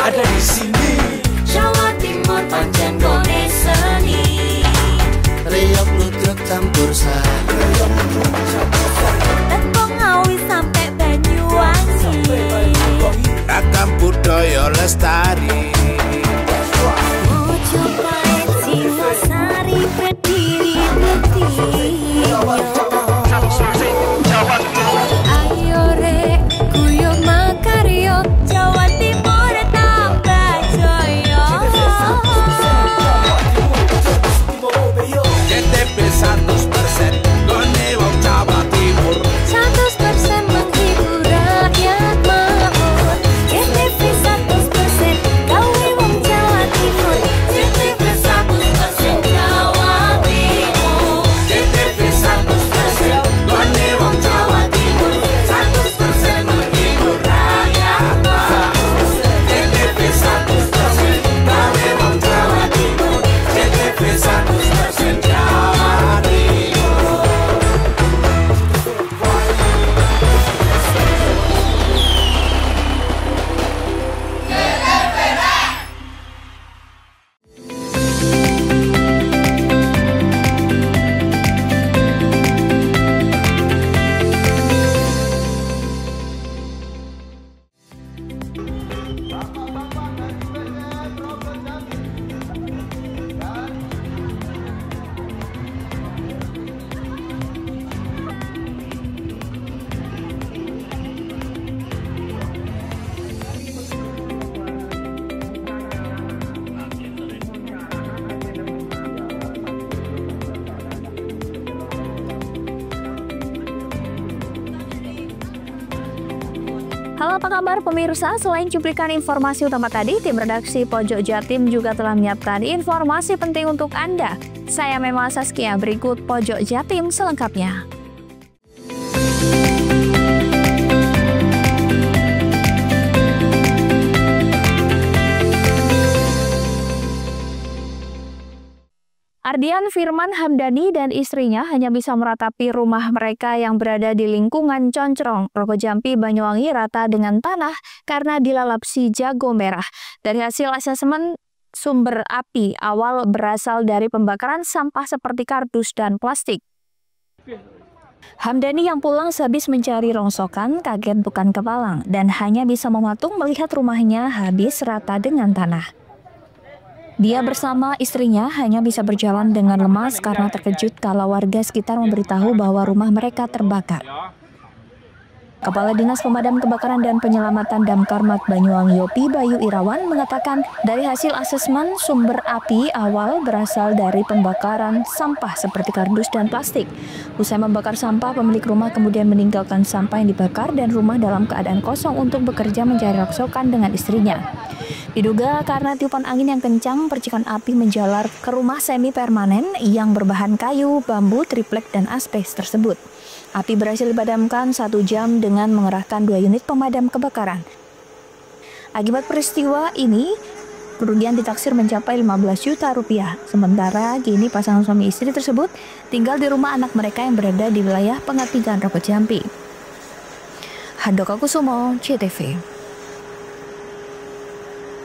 ada di sini. Jawa Timur pancen gone seni. Riok ludruk campur sari. Teko Ngawi sampai Banyuwangi. Ragam budaya lestari. Mojopahit Singosari berdiri berdiri. Ayo rek guyo makaryo Jawa Timur tambah jaya. JTP 100% gone wong Jawa Timur. 100% menghibur rakyat makmur. JTP 100% gawe wong Jawa Timur. JTP 100% Jawa Timur. JTP 100% gone wong Jawa Timur. 100% menghibur rakyat makmur. JTP 100% gawe wong Jawa Timur. JTP 100% Jawa Timur. Halo, apa kabar pemirsa? Selain cuplikan informasi utama tadi, tim redaksi Pojok Jatim juga telah menyiapkan informasi penting untuk Anda. Saya Mema Saskia, berikut Pojok Jatim selengkapnya. Ardian Firman Hamdani dan istrinya hanya bisa meratapi rumah mereka yang berada di lingkungan Concrong, Rokojampi, Banyuwangi rata dengan tanah karena dilalap si jago merah. Dari hasil asesmen sumber api awal berasal dari pembakaran sampah seperti kardus dan plastik. Hamdani yang pulang sehabis mencari rongsokan kaget bukan kepalang dan hanya bisa mematung melihat rumahnya habis rata dengan tanah. Dia bersama istrinya hanya bisa berjalan dengan lemas karena terkejut kala warga sekitar memberitahu bahwa rumah mereka terbakar. Kepala Dinas Pemadam Kebakaran dan Penyelamatan Damkar Mat Banyuwangi Yopi Bayu Irawan mengatakan dari hasil asesmen sumber api awal berasal dari pembakaran sampah seperti kardus dan plastik. Usai membakar sampah, pemilik rumah kemudian meninggalkan sampah yang dibakar dan rumah dalam keadaan kosong untuk bekerja mencari rongsokan dengan istrinya. Diduga karena tiupan angin yang kencang, percikan api menjalar ke rumah semi permanen yang berbahan kayu, bambu, triplek, dan asbes tersebut. Api berhasil dipadamkan 1 jam dengan mengerahkan 2 unit pemadam kebakaran. Akibat peristiwa ini, kerugian ditaksir mencapai 15 juta rupiah. Sementara kini pasangan suami istri tersebut tinggal di rumah anak mereka yang berada di wilayah Pengatigan Rokojampi. Handoko Kusumo, CTV.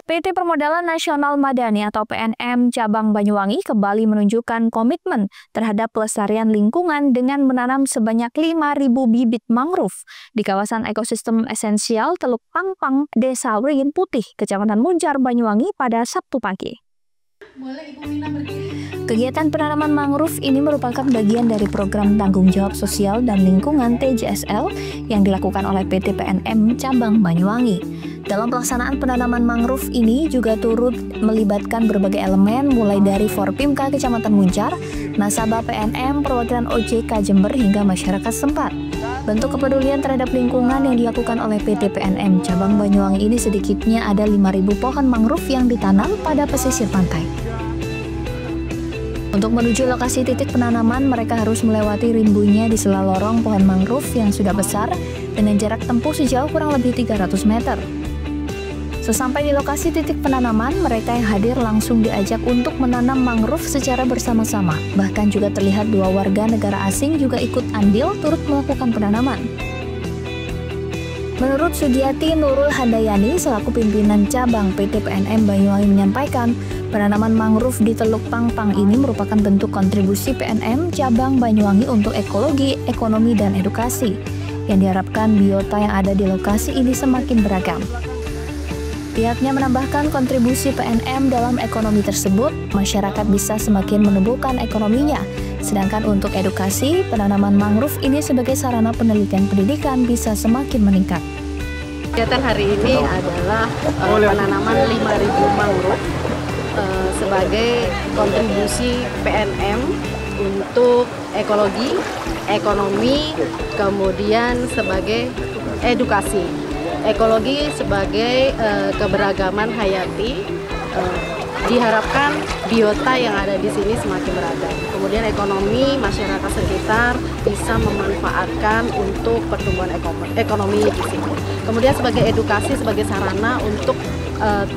PT Permodalan Nasional Madani atau PNM Cabang Banyuwangi kembali menunjukkan komitmen terhadap pelestarian lingkungan dengan menanam sebanyak 5.000 bibit mangrove di kawasan ekosistem esensial Teluk Pangpang, Desa Wringin Putih, Kecamatan Muncar, Banyuwangi pada Sabtu pagi. Kegiatan penanaman mangrove ini merupakan bagian dari program tanggung jawab sosial dan lingkungan TJSL yang dilakukan oleh PT PNM Cabang Banyuwangi. Dalam pelaksanaan penanaman mangrove ini juga turut melibatkan berbagai elemen mulai dari Forpimka Kecamatan Muncar, nasabah PNM, perwakilan OJK Jember hingga masyarakat setempat. Bentuk kepedulian terhadap lingkungan yang dilakukan oleh PT PNM Cabang Banyuwangi ini sedikitnya ada 5.000 pohon mangrove yang ditanam pada pesisir pantai. Untuk menuju lokasi titik penanaman, mereka harus melewati rimbunya di sela lorong pohon mangrove yang sudah besar dengan jarak tempuh sejauh kurang lebih 300 meter. Sesampai di lokasi titik penanaman, mereka yang hadir langsung diajak untuk menanam mangrove secara bersama-sama. Bahkan juga terlihat 2 warga negara asing juga ikut andil turut melakukan penanaman. Menurut Sugiati Nurul Handayani selaku pimpinan cabang PT PNM Banyuwangi menyampaikan, penanaman mangrove di Teluk Pangpang ini merupakan bentuk kontribusi PNM cabang Banyuwangi untuk ekologi, ekonomi, dan edukasi. Yang diharapkan biota yang ada di lokasi ini semakin beragam. Pihaknya menambahkan kontribusi PNM dalam ekonomi tersebut, masyarakat bisa semakin menumbuhkan ekonominya. Sedangkan untuk edukasi, penanaman mangrove ini sebagai sarana penelitian-pendidikan bisa semakin meningkat. Kegiatan hari ini adalah penanaman 5.000 mangrove sebagai kontribusi PNM untuk ekologi, ekonomi, kemudian sebagai edukasi. Ekologi sebagai keberagaman hayati, diharapkan biota yang ada di sini semakin beragam. Kemudian ekonomi masyarakat sekitar bisa memanfaatkan untuk pertumbuhan ekonomi di sini. Kemudian sebagai edukasi, sebagai sarana untuk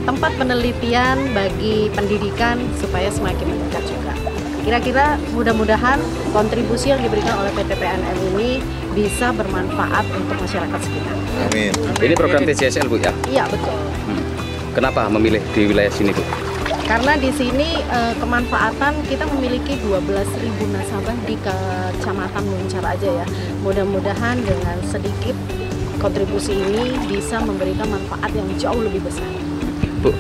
tempat penelitian bagi pendidikan supaya semakin meningkat juga. Kira-kira mudah-mudahan kontribusi yang diberikan oleh PT PNM ini bisa bermanfaat untuk masyarakat sekitar. Amin. Ini program TCSL, Bu, ya? Iya, betul. Kenapa memilih di wilayah sini, Bu? Karena di sini kemanfaatan kita memiliki 12.000 nasabah di Kecamatan Muncar aja ya. Mudah-mudahan dengan sedikit kontribusi ini bisa memberikan manfaat yang jauh lebih besar. Bu,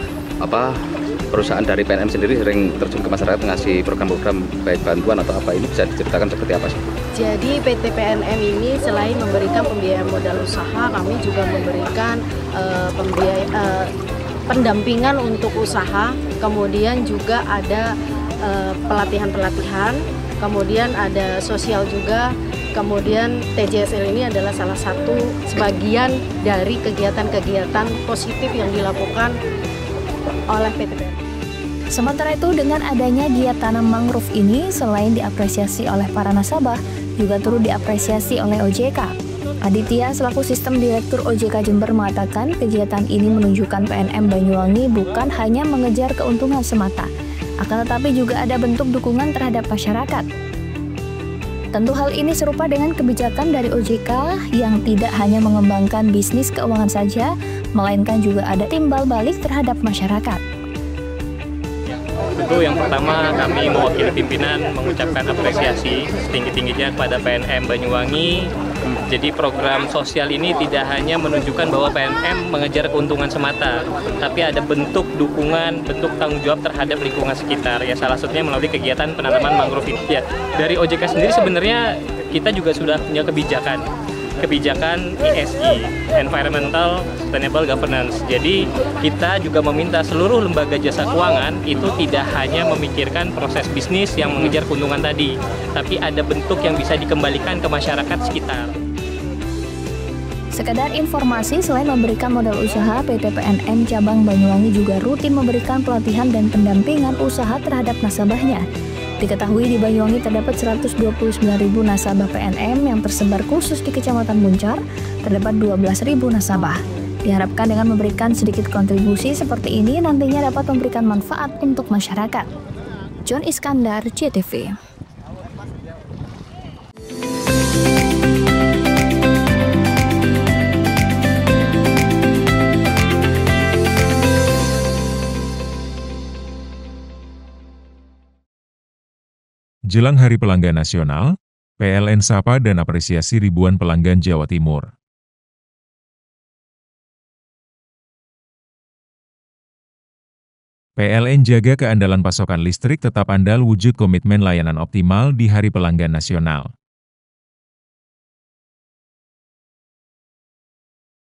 perusahaan dari PNM sendiri sering terjun ke masyarakat ngasih program-program baik bantuan atau apa, ini bisa diceritakan seperti apa sih? Jadi PT PNM ini selain memberikan pembiayaan modal usaha, kami juga memberikan pendampingan untuk usaha, kemudian juga ada pelatihan-pelatihan, kemudian ada sosial juga, kemudian TJSL ini adalah salah satu sebagian dari kegiatan-kegiatan positif yang dilakukan oleh PT PNM. Sementara itu, dengan adanya giat tanam mangrove ini, selain diapresiasi oleh para nasabah, juga turut diapresiasi oleh OJK. Aditya selaku Sistem Direktur OJK Jember mengatakan kegiatan ini menunjukkan PNM Banyuwangi bukan hanya mengejar keuntungan semata, akan tetapi juga ada bentuk dukungan terhadap masyarakat. Tentu hal ini serupa dengan kebijakan dari OJK yang tidak hanya mengembangkan bisnis keuangan saja, melainkan juga ada timbal balik terhadap masyarakat. Tentu yang pertama kami mewakili pimpinan mengucapkan apresiasi setinggi-tingginya kepada PNM Banyuwangi. Jadi program sosial ini tidak hanya menunjukkan bahwa PNM mengejar keuntungan semata, tapi ada bentuk dukungan, bentuk tanggung jawab terhadap lingkungan sekitar. Ya, salah satunya melalui kegiatan penanaman mangrove ini. Ya, dari OJK sendiri sebenarnya kita juga sudah punya kebijakan ESG, Environmental Sustainable Governance. Jadi kita juga meminta seluruh lembaga jasa keuangan itu tidak hanya memikirkan proses bisnis yang mengejar keuntungan tadi, tapi ada bentuk yang bisa dikembalikan ke masyarakat sekitar. Sekedar informasi, selain memberikan modal usaha, PT PNM Cabang Banyuwangi juga rutin memberikan pelatihan dan pendampingan usaha terhadap nasabahnya. Diketahui di Banyuwangi terdapat 129.000 nasabah PNM yang tersebar khusus di Kecamatan Muncar, terdapat 12.000 nasabah. Diharapkan dengan memberikan sedikit kontribusi seperti ini nantinya dapat memberikan manfaat untuk masyarakat. John Iskandar, JTV. Jelang Hari Pelanggan Nasional, PLN sapa dan apresiasi ribuan pelanggan Jawa Timur. PLN jaga keandalan pasokan listrik tetap andal wujud komitmen layanan optimal di Hari Pelanggan Nasional.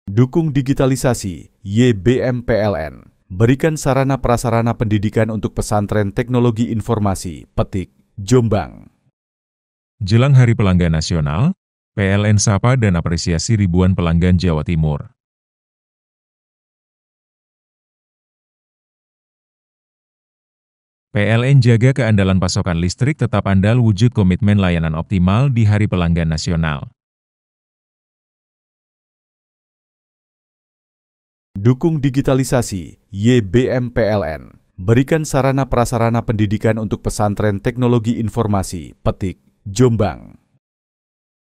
Dukung digitalisasi, YBM PLN. Berikan sarana prasarana pendidikan untuk pesantren teknologi informasi, Petik, Jombang. Jelang Hari Pelanggan Nasional, PLN sapa dan apresiasi ribuan pelanggan Jawa Timur. PLN jaga keandalan pasokan listrik tetap andal wujud komitmen layanan optimal di Hari Pelanggan Nasional. Dukung digitalisasi, YBM PLN. Berikan sarana prasarana pendidikan untuk pesantren teknologi informasi, Petik, Jombang.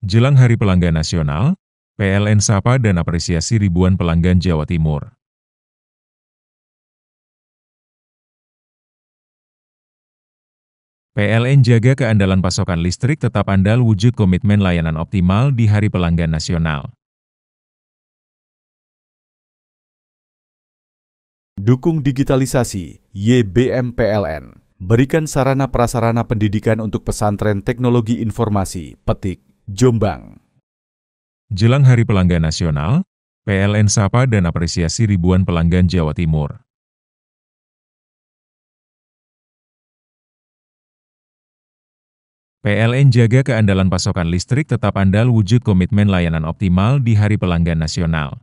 Jelang Hari Pelanggan Nasional, PLN sapa dan apresiasi ribuan pelanggan Jawa Timur. PLN jaga keandalan pasokan listrik tetap andal wujud komitmen layanan optimal di Hari Pelanggan Nasional. Dukung digitalisasi, YBM PLN. Berikan sarana prasarana pendidikan untuk pesantren teknologi informasi, Petik, Jombang. Jelang Hari Pelanggan Nasional, PLN sapa dan apresiasi ribuan pelanggan Jawa Timur. PLN jaga keandalan pasokan listrik tetap andal wujud komitmen layanan optimal di Hari Pelanggan Nasional.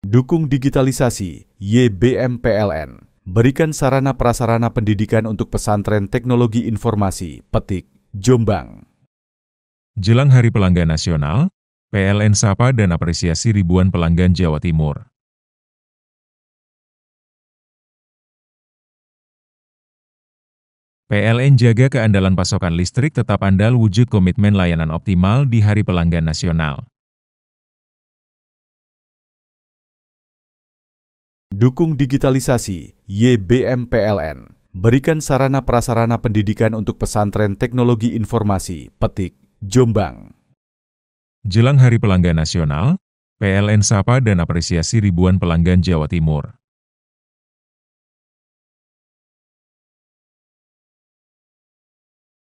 Dukung digitalisasi, YBM PLN. Berikan sarana prasarana pendidikan untuk pesantren teknologi informasi, Petik, Jombang. Jelang Hari Pelanggan Nasional, PLN sapa dan apresiasi ribuan pelanggan Jawa Timur. PLN jaga keandalan pasokan listrik tetap andal wujud komitmen layanan optimal di Hari Pelanggan Nasional. Dukung digitalisasi, YBM PLN. Berikan sarana prasarana pendidikan untuk pesantren teknologi informasi, Petik, Jombang. Jelang Hari Pelanggan Nasional, PLN sapa dan apresiasi ribuan pelanggan Jawa Timur.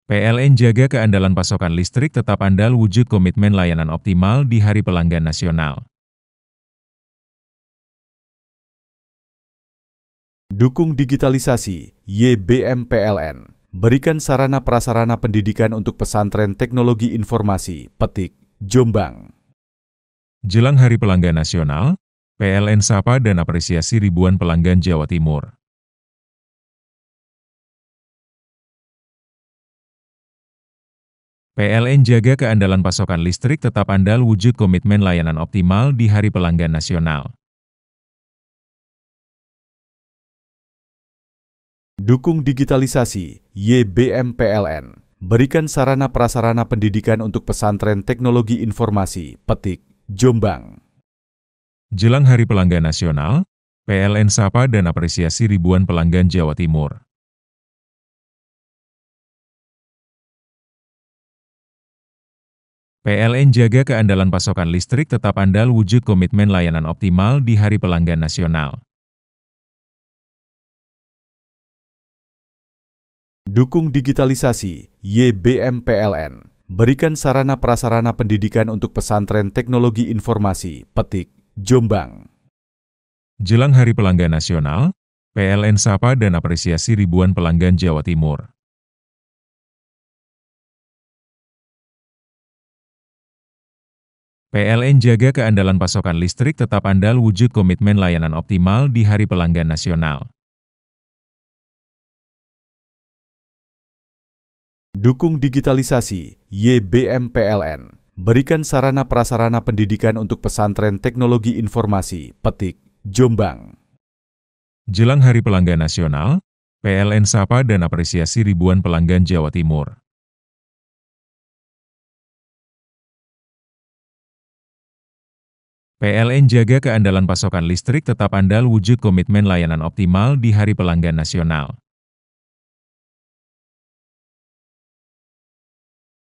PLN jaga keandalan pasokan listrik tetap andal wujud komitmen layanan optimal di Hari Pelanggan Nasional. Dukung digitalisasi, YBM PLN. Berikan sarana prasarana pendidikan untuk pesantren teknologi informasi, Petik, Jombang. Jelang Hari Pelanggan Nasional, PLN sapa dan apresiasi ribuan pelanggan Jawa Timur. PLN jaga keandalan pasokan listrik tetap andal wujud komitmen layanan optimal di Hari Pelanggan Nasional. Dukung digitalisasi, YBM PLN. Berikan sarana prasarana pendidikan untuk pesantren teknologi informasi, Petik, Jombang. Jelang Hari Pelanggan Nasional, PLN sapa dan apresiasi ribuan pelanggan Jawa Timur. PLN jaga keandalan pasokan listrik tetap andal wujud komitmen layanan optimal di Hari Pelanggan Nasional. Dukung digitalisasi, YBM PLN. Berikan sarana prasarana pendidikan untuk pesantren teknologi informasi, Petik, Jombang. Jelang Hari Pelanggan Nasional, PLN sapa dan apresiasi ribuan pelanggan Jawa Timur. PLN jaga keandalan pasokan listrik tetap andal wujud komitmen layanan optimal di Hari Pelanggan Nasional. Dukung digitalisasi, YBM PLN. Berikan sarana prasarana pendidikan untuk pesantren teknologi informasi, Petik, Jombang. Jelang Hari Pelanggan Nasional, PLN sapa dan apresiasi ribuan pelanggan Jawa Timur. PLN jaga keandalan pasokan listrik tetap andal wujud komitmen layanan optimal di Hari Pelanggan Nasional.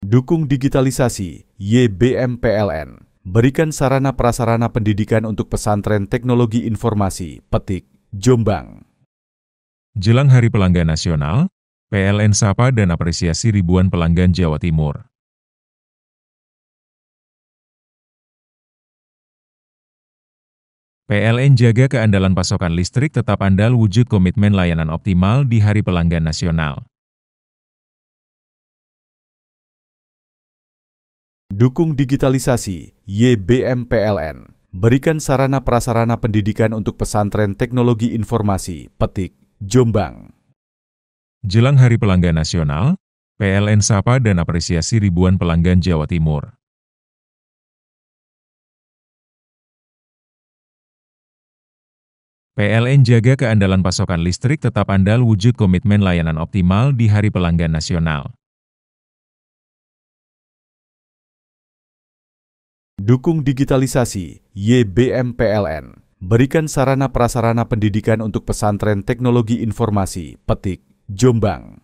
Dukung digitalisasi, YBM PLN. Berikan sarana prasarana pendidikan untuk pesantren teknologi informasi, Petik, Jombang. Jelang Hari Pelanggan Nasional, PLN sapa dan apresiasi ribuan pelanggan Jawa Timur. PLN jaga keandalan pasokan listrik tetap andal wujud komitmen layanan optimal di Hari Pelanggan Nasional. Dukung digitalisasi, YBM PLN. Berikan sarana prasarana pendidikan untuk pesantren teknologi informasi, Petik, Jombang. Jelang Hari Pelanggan Nasional, PLN sapa dan apresiasi ribuan pelanggan Jawa Timur. PLN jaga keandalan pasokan listrik tetap andal wujud komitmen layanan optimal di Hari Pelanggan Nasional. Dukung digitalisasi, YBM PLN. Berikan sarana prasarana pendidikan untuk pesantren teknologi informasi, Petik, Jombang.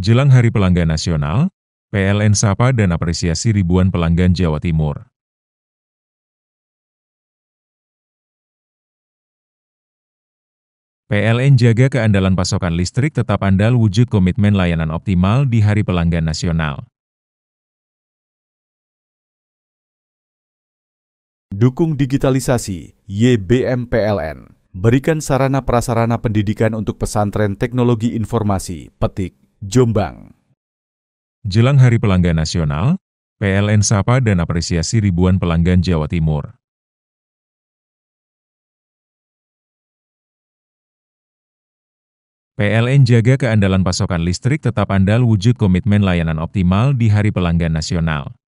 Jelang Hari Pelanggan Nasional, PLN sapa dan apresiasi ribuan pelanggan Jawa Timur. PLN jaga keandalan pasokan listrik tetap andal wujud komitmen layanan optimal di Hari Pelanggan Nasional. Dukung digitalisasi, YBM PLN. Berikan sarana prasarana pendidikan untuk pesantren teknologi informasi, Petik, Jombang. Jelang Hari Pelanggan Nasional, PLN sapa dan apresiasi ribuan pelanggan Jawa Timur. PLN jaga keandalan pasokan listrik tetap andal wujud komitmen layanan optimal di Hari Pelanggan Nasional.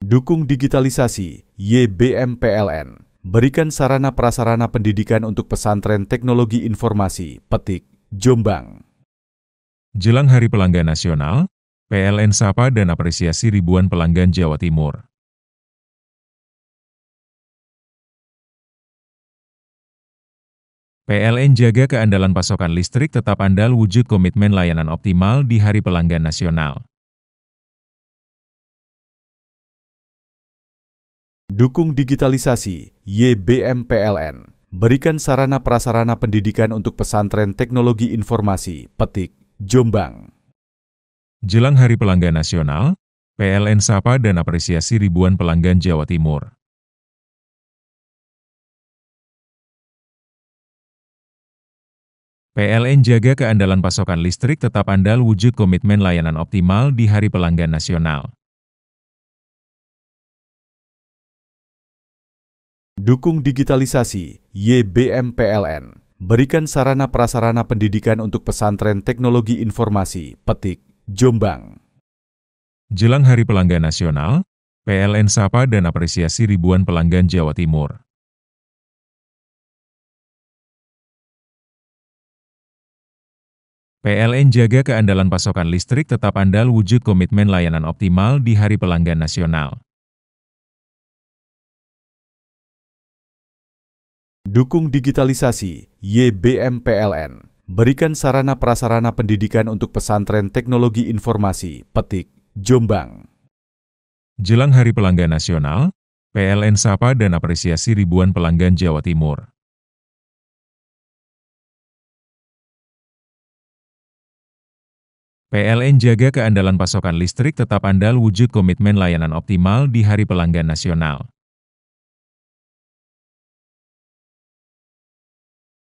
Dukung digitalisasi, YBM PLN. Berikan sarana prasarana pendidikan untuk pesantren teknologi informasi, Petik, Jombang. Jelang Hari Pelanggan Nasional, PLN sapa dan apresiasi ribuan pelanggan Jawa Timur. PLN jaga keandalan pasokan listrik tetap andal wujud komitmen layanan optimal di Hari Pelanggan Nasional. Dukung digitalisasi, YBM PLN. Berikan sarana prasarana pendidikan untuk pesantren teknologi informasi, Petik, Jombang. Jelang Hari Pelanggan Nasional, PLN sapa dan apresiasi ribuan pelanggan Jawa Timur. PLN jaga keandalan pasokan listrik tetap andal wujud komitmen layanan optimal di Hari Pelanggan Nasional. Dukung digitalisasi, YBM PLN. Berikan sarana prasarana pendidikan untuk pesantren teknologi informasi, Petik, Jombang. Jelang Hari Pelanggan Nasional, PLN sapa dan apresiasi ribuan pelanggan Jawa Timur. PLN jaga keandalan pasokan listrik tetap andal wujud komitmen layanan optimal di Hari Pelanggan Nasional. Dukung digitalisasi, YBM PLN. Berikan sarana prasarana pendidikan untuk pesantren teknologi informasi, Petik, Jombang. Jelang Hari Pelanggan Nasional, PLN sapa dan apresiasi ribuan pelanggan Jawa Timur. PLN jaga keandalan pasokan listrik tetap andal wujud komitmen layanan optimal di Hari Pelanggan Nasional.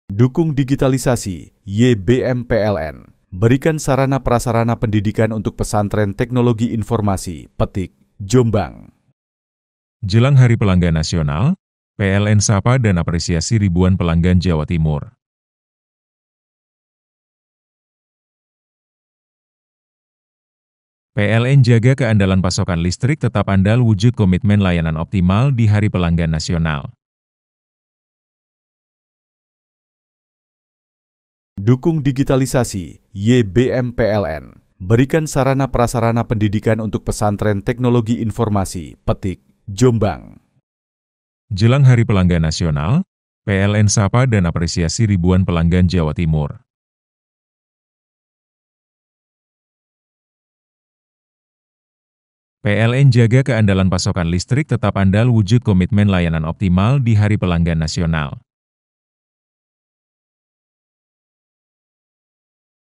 Dukung digitalisasi, YBM PLN. Berikan sarana prasarana pendidikan untuk pesantren teknologi informasi, Petik, Jombang. Jelang Hari Pelanggan Nasional, PLN sapa dan apresiasi ribuan pelanggan Jawa Timur. PLN jaga keandalan pasokan listrik tetap andal wujud komitmen layanan optimal di Hari Pelanggan Nasional. Dukung digitalisasi, YBM PLN. Berikan sarana prasarana pendidikan untuk pesantren teknologi informasi, Petik, Jombang. Jelang Hari Pelanggan Nasional, PLN sapa dan apresiasi ribuan pelanggan Jawa Timur. PLN jaga keandalan pasokan listrik tetap andal wujud komitmen layanan optimal di Hari Pelanggan Nasional.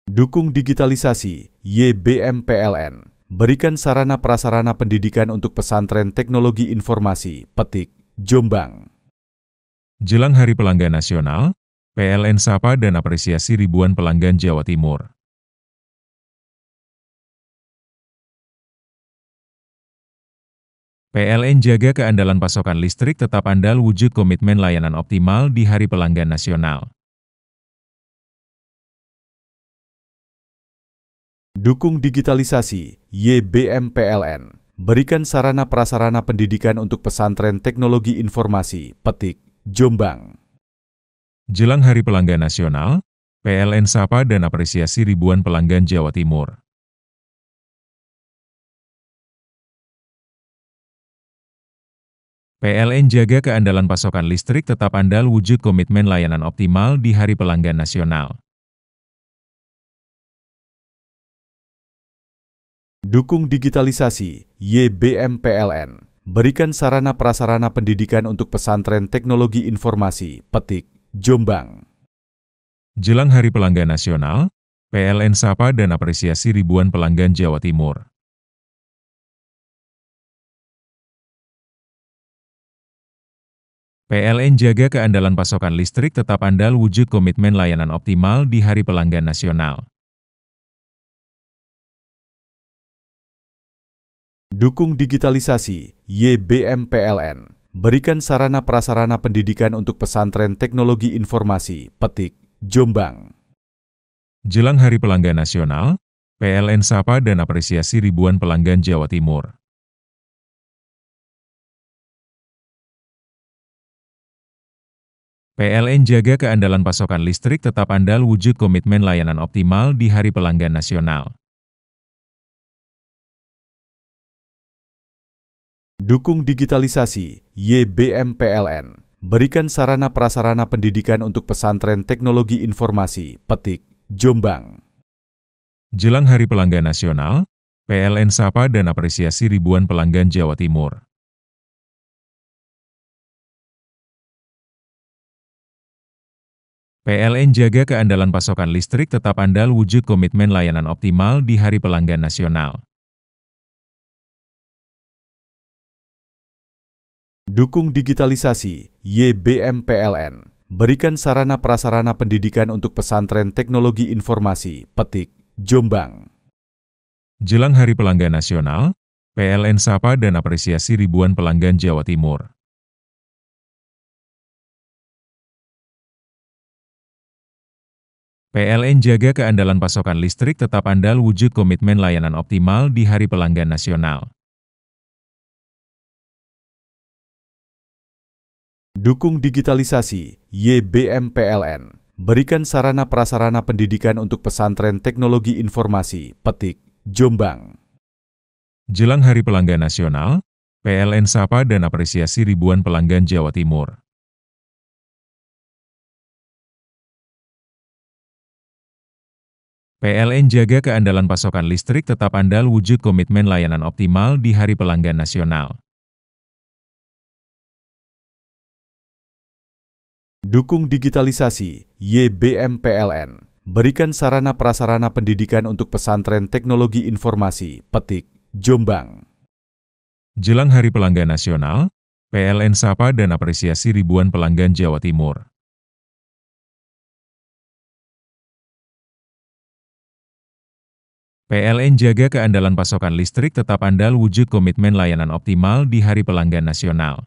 Dukung digitalisasi, YBM PLN. Berikan sarana prasarana pendidikan untuk pesantren teknologi informasi, Petik, Jombang. Jelang Hari Pelanggan Nasional, PLN sapa dan apresiasi ribuan pelanggan Jawa Timur. PLN jaga keandalan pasokan listrik tetap andal wujud komitmen layanan optimal di Hari Pelanggan Nasional. Dukung digitalisasi, YBM PLN. Berikan sarana prasarana pendidikan untuk pesantren teknologi informasi, Petik, Jombang. Jelang Hari Pelanggan Nasional, PLN sapa dan apresiasi ribuan pelanggan Jawa Timur. PLN jaga keandalan pasokan listrik tetap andal wujud komitmen layanan optimal di Hari Pelanggan Nasional. Dukung digitalisasi, YBM PLN. Berikan sarana prasarana pendidikan untuk pesantren teknologi informasi, Petik, Jombang. Jelang Hari Pelanggan Nasional, PLN sapa dan apresiasi ribuan pelanggan Jawa Timur. PLN jaga keandalan pasokan listrik tetap andal wujud komitmen layanan optimal di Hari Pelanggan Nasional. Dukung digitalisasi, YBM PLN. Berikan sarana prasarana pendidikan untuk pesantren teknologi informasi, Petik, Jombang. Jelang Hari Pelanggan Nasional, PLN sapa dan apresiasi ribuan pelanggan Jawa Timur. PLN jaga keandalan pasokan listrik tetap andal wujud komitmen layanan optimal di Hari Pelanggan Nasional. Dukung digitalisasi, YBM PLN. Berikan sarana prasarana pendidikan untuk pesantren teknologi informasi, Petik, Jombang. Jelang Hari Pelanggan Nasional, PLN sapa dan apresiasi ribuan pelanggan Jawa Timur. PLN jaga keandalan pasokan listrik tetap andal wujud komitmen layanan optimal di Hari Pelanggan Nasional. Dukung digitalisasi, YBM PLN. Berikan sarana prasarana pendidikan untuk pesantren teknologi informasi, Petik, Jombang. Jelang Hari Pelanggan Nasional, PLN sapa dan apresiasi ribuan pelanggan Jawa Timur. PLN jaga keandalan pasokan listrik tetap andal wujud komitmen layanan optimal di Hari Pelanggan Nasional. Dukung digitalisasi, YBM PLN. Berikan sarana prasarana pendidikan untuk pesantren teknologi informasi, Petik, Jombang. Jelang Hari Pelanggan Nasional, PLN sapa dan apresiasi ribuan pelanggan Jawa Timur. PLN jaga keandalan pasokan listrik tetap andal wujud komitmen layanan optimal di Hari Pelanggan Nasional. Dukung digitalisasi, YBM PLN. Berikan sarana prasarana pendidikan untuk pesantren teknologi informasi, Petik, Jombang. Jelang Hari Pelanggan Nasional, PLN sapa dan apresiasi ribuan pelanggan Jawa Timur. PLN jaga keandalan pasokan listrik tetap andal wujud komitmen layanan optimal di Hari Pelanggan Nasional.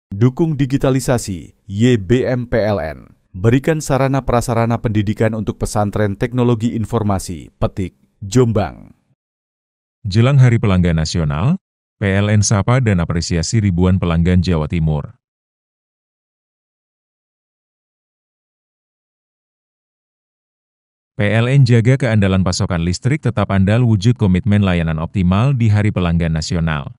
Dukung digitalisasi, YBM PLN. Berikan sarana prasarana pendidikan untuk pesantren teknologi informasi, Petik, Jombang. Jelang Hari Pelanggan Nasional, PLN sapa dan apresiasi ribuan pelanggan Jawa Timur. PLN jaga keandalan pasokan listrik tetap andal wujud komitmen layanan optimal di Hari Pelanggan Nasional.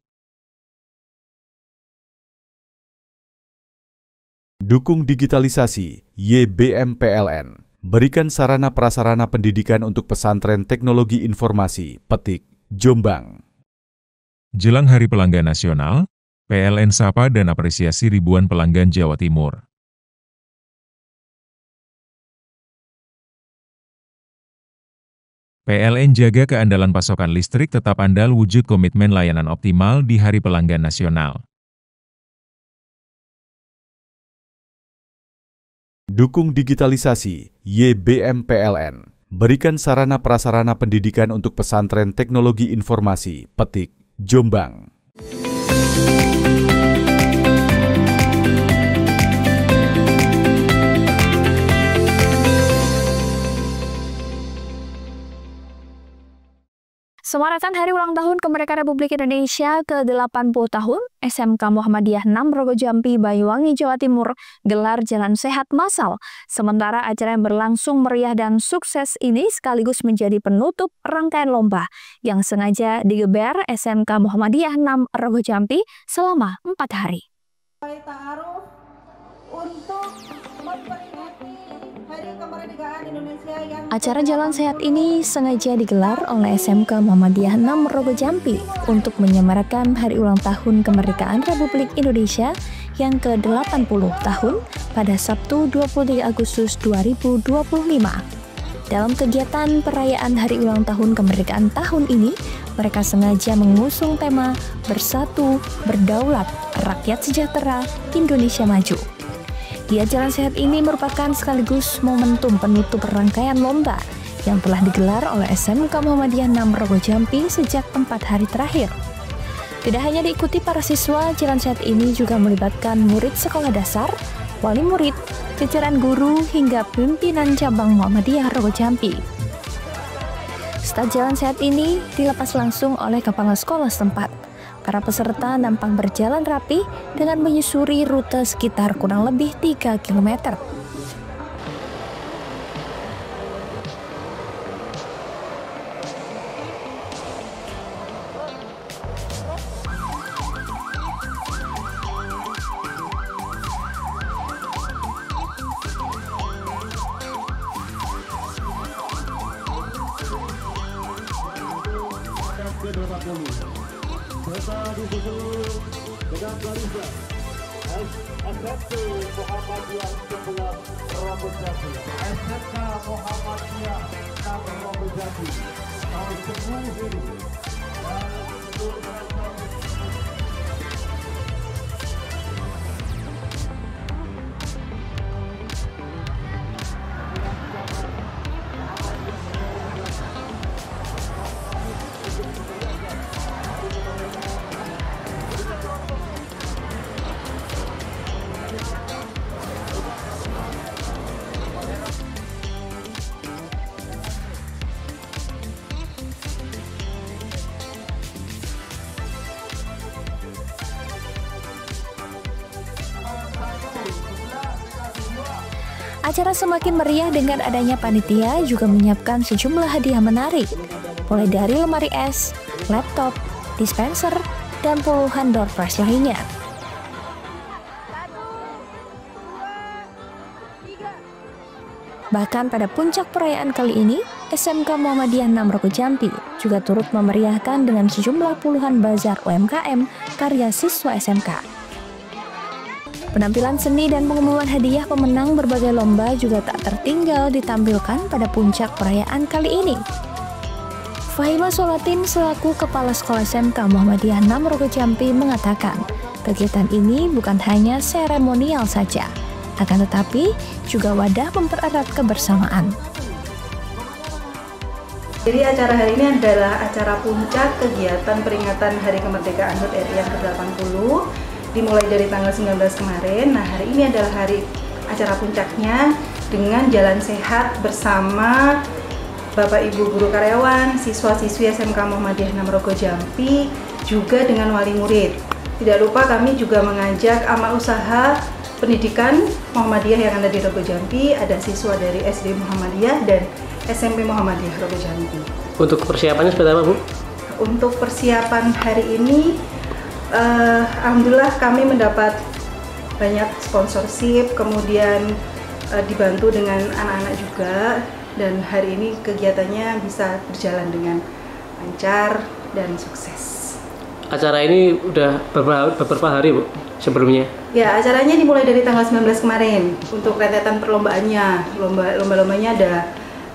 Dukung digitalisasi, YBM PLN. Berikan sarana prasarana pendidikan untuk pesantren teknologi informasi, Petik, Jombang. Jelang Hari Pelanggan Nasional, PLN sapa dan apresiasi ribuan pelanggan Jawa Timur. PLN jaga keandalan pasokan listrik tetap andal wujud komitmen layanan optimal di Hari Pelanggan Nasional. Dukung digitalisasi, YBM PLN. Berikan sarana prasarana pendidikan untuk pesantren teknologi informasi, Petik, Jombang. Semarakan Hari Ulang Tahun Kemerdekaan Republik Indonesia ke-80 tahun, SMK Muhammadiyah 6 Rogo Jampi, Banyuwangi, Jawa Timur gelar jalan sehat massal. Sementara acara yang berlangsung meriah dan sukses ini sekaligus menjadi penutup rangkaian lomba yang sengaja digeber SMK Muhammadiyah 6 Rogo Jampi selama 4 hari. Ta'aruf untuk memperingati Hari Kemerdekaan Indonesia yang Acara jalan sehat ini sengaja digelar oleh SMK Muhammadiyah 6 Rogo Jampi untuk menyemarakan Hari Ulang Tahun Kemerdekaan Republik Indonesia yang ke-80 tahun pada Sabtu 23 Agustus 2025. Dalam kegiatan perayaan Hari Ulang Tahun Kemerdekaan tahun ini, mereka sengaja mengusung tema Bersatu, Berdaulat, Rakyat Sejahtera, Indonesia Maju. Giat Jalan Sehat ini merupakan sekaligus momentum penutup rangkaian lomba yang telah digelar oleh SMK Muhammadiyah 6 Rogo Jampi sejak 4 hari terakhir. Tidak hanya diikuti para siswa, Jalan Sehat ini juga melibatkan murid sekolah dasar, wali murid, jajaran guru, hingga pimpinan cabang Muhammadiyah Rogo Jampi. Start Jalan Sehat ini dilepas langsung oleh kepala sekolah setempat. Para peserta nampak berjalan rapi dengan menyusuri rute sekitar kurang lebih 3 km. Serta disusul dengan barisan SMK Muhammadiyah 11 Rogo Jampi, SMK Muhammadiyah 6 Rogo Jampi, tahun 10 ini dan seluruh Acara semakin meriah dengan adanya panitia juga menyiapkan sejumlah hadiah menarik, mulai dari lemari es, laptop, dispenser, dan puluhan door prize lainnya. Bahkan pada puncak perayaan kali ini, SMK Muhammadiyah 6 Rogo Jampi juga turut memeriahkan dengan sejumlah puluhan bazar UMKM karya siswa SMK. Penampilan seni dan pengumuman hadiah pemenang berbagai lomba juga tak tertinggal ditampilkan pada puncak perayaan kali ini. Fahima Solatin selaku Kepala Sekolah SMK Muhammadiyah 6 Rogo Jampi mengatakan, kegiatan ini bukan hanya seremonial saja, akan tetapi juga wadah mempererat kebersamaan. Jadi acara hari ini adalah acara puncak kegiatan peringatan Hari Kemerdekaan HUT RI yang ke-80, dimulai dari tanggal 19 kemarin. Nah, hari ini adalah hari acara puncaknya dengan jalan sehat bersama Bapak Ibu guru karyawan, siswa-siswi SMK Muhammadiyah 6 Rogo Jampi, juga dengan wali murid. Tidak lupa kami juga mengajak amal usaha pendidikan Muhammadiyah yang ada di Rogo Jampi, ada siswa dari SD Muhammadiyah dan SMP Muhammadiyah Rogo Jampi. Untuk persiapannya seperti apa, Bu? Untuk persiapan hari ini, alhamdulillah kami mendapat banyak sponsorship, kemudian dibantu dengan anak-anak juga, dan hari ini kegiatannya bisa berjalan dengan lancar dan sukses. Acara ini udah beberapa hari, Bu, sebelumnya? Ya, acaranya dimulai dari tanggal 19 kemarin. Untuk rentetan perlombaannya, lomba-lombanya ada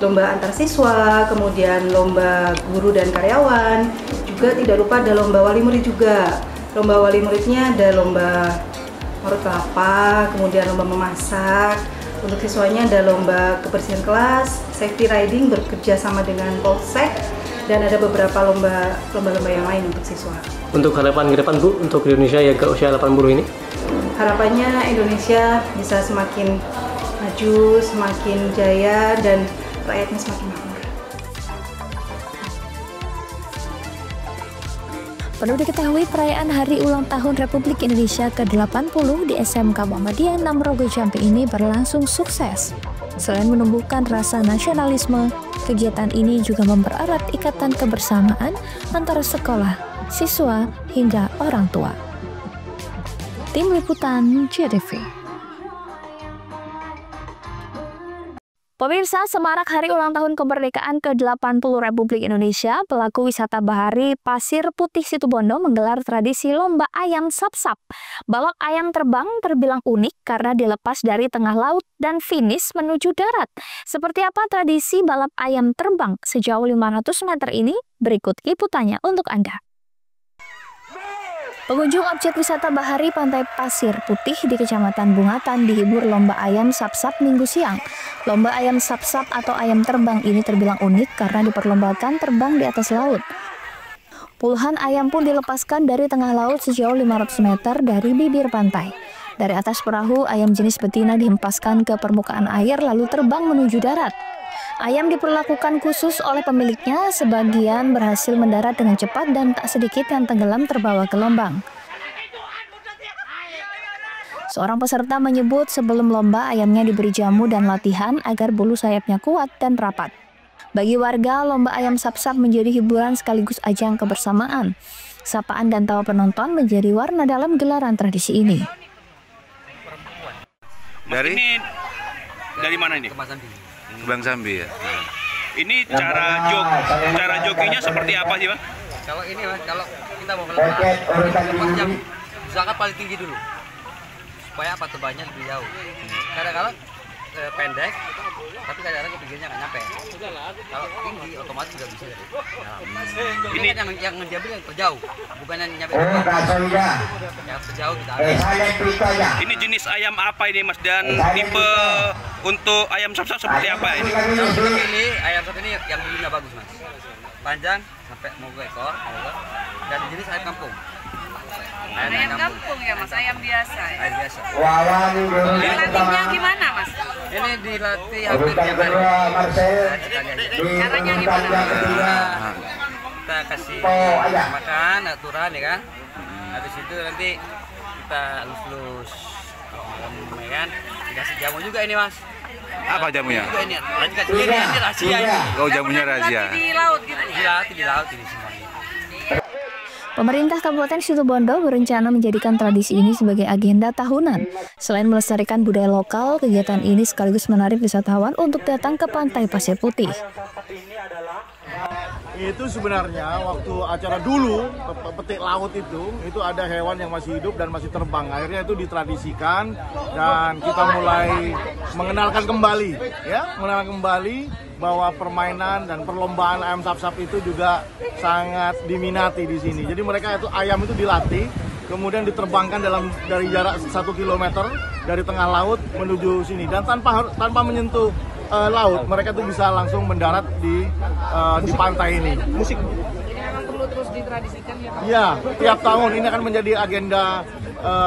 lomba antar siswa, kemudian lomba guru dan karyawan, juga tidak lupa ada lomba wali murid juga. Lomba wali muridnya ada lomba ngorok kelapa, kemudian lomba memasak. Untuk siswanya ada lomba kebersihan kelas, safety riding bekerja sama dengan Polsek, dan ada beberapa lomba-lomba yang lain untuk siswa. Untuk harapan ke depan, Bu, untuk Indonesia yang ke usia 80 ini? Harapannya Indonesia bisa semakin maju, semakin jaya, dan rakyatnya semakin makmur. Perlu diketahui perayaan Hari Ulang Tahun Republik Indonesia ke-80 di SMK Muhammadiyah 6 Rogo Jambi ini berlangsung sukses. Selain menumbuhkan rasa nasionalisme, kegiatan ini juga mempererat ikatan kebersamaan antara sekolah, siswa, hingga orang tua. Tim Liputan JTV. Pemirsa, semarak Hari Ulang Tahun Kemerdekaan ke-80 Republik Indonesia, pelaku wisata bahari Pasir Putih Situbondo menggelar tradisi lomba ayam sap-sap. Balap ayam terbang terbilang unik karena dilepas dari tengah laut dan finish menuju darat. Seperti apa tradisi balap ayam terbang sejauh 500 meter ini? Berikut liputannya untuk Anda. Pengunjung objek wisata bahari Pantai Pasir Putih di Kecamatan Bungatan dihibur lomba ayam sap-sap Minggu siang. Lomba ayam sap-sap atau ayam terbang ini terbilang unik karena diperlombakan terbang di atas laut. Puluhan ayam pun dilepaskan dari tengah laut sejauh 500 meter dari bibir pantai. Dari atas perahu, ayam jenis betina dihempaskan ke permukaan air lalu terbang menuju darat. Ayam diperlakukan khusus oleh pemiliknya, sebagian berhasil mendarat dengan cepat dan tak sedikit yang tenggelam terbawa gelombang. Seorang peserta menyebut sebelum lomba ayamnya diberi jamu dan latihan agar bulu sayapnya kuat dan rapat. Bagi warga, lomba ayam sap-sap menjadi hiburan sekaligus ajang kebersamaan. Sapaan dan tawa penonton menjadi warna dalam gelaran tradisi ini. Dari mana ini? Bang Sambi ya. Ini cara jokinya seperti apa sih, Bang? Kalau ini, Mas, kalau kita mau lepas jam usahakan paling tinggi dulu. Supaya apa terbangnya lebih jauh. Kadang-kadang pendek, tapi kadang-kadang ketinggiannya nggak nyampe. Kalau tinggi otomatis juga bisa. Ini kan yang diambil yang terjauh, bukan yang nyampe. Yang terjauh kita ambil. Ini jenis ayam apa ini, Mas? Dan tipe untuk ayam sap-sap seperti apa ini? Ini ayam sap ini yang bulunya bagus, Mas. Panjang sampai mau ekor, dan jenis ayam kampung. Ayam kampung ya, Mas, ayam biasa ya? Ayam biasa. Dilatihnya gimana, Mas? Ini dilatih hampir tiap hari. Caranya gimana? Kita kasih makan, aturan ya kan. Habis itu nanti kita lus-lus. Ya kan? Dikasih jamu juga ini, Mas. Apa jamunya? Ini rahasia ini. Oh, jamunya rahasia. Di laut gitu ya? Di laut ini semuanya. Pemerintah Kabupaten Situbondo berencana menjadikan tradisi ini sebagai agenda tahunan. Selain melestarikan budaya lokal, kegiatan ini sekaligus menarik wisatawan untuk datang ke Pantai Pasir Putih. Itu sebenarnya waktu acara dulu petik laut itu ada hewan yang masih hidup dan masih terbang. Akhirnya itu ditradisikan dan kita mulai mengenalkan kembali bahwa permainan dan perlombaan ayam sap-sap itu juga sangat diminati di sini. Jadi mereka itu ayam itu dilatih, kemudian diterbangkan dari jarak 1 km dari tengah laut menuju sini dan tanpa menyentuh laut, mereka tuh bisa langsung mendarat di pantai ini. Musik. Jadi memang perlu terus ditradisikan ya, Pak? Iya, tiap tahun ini akan menjadi agenda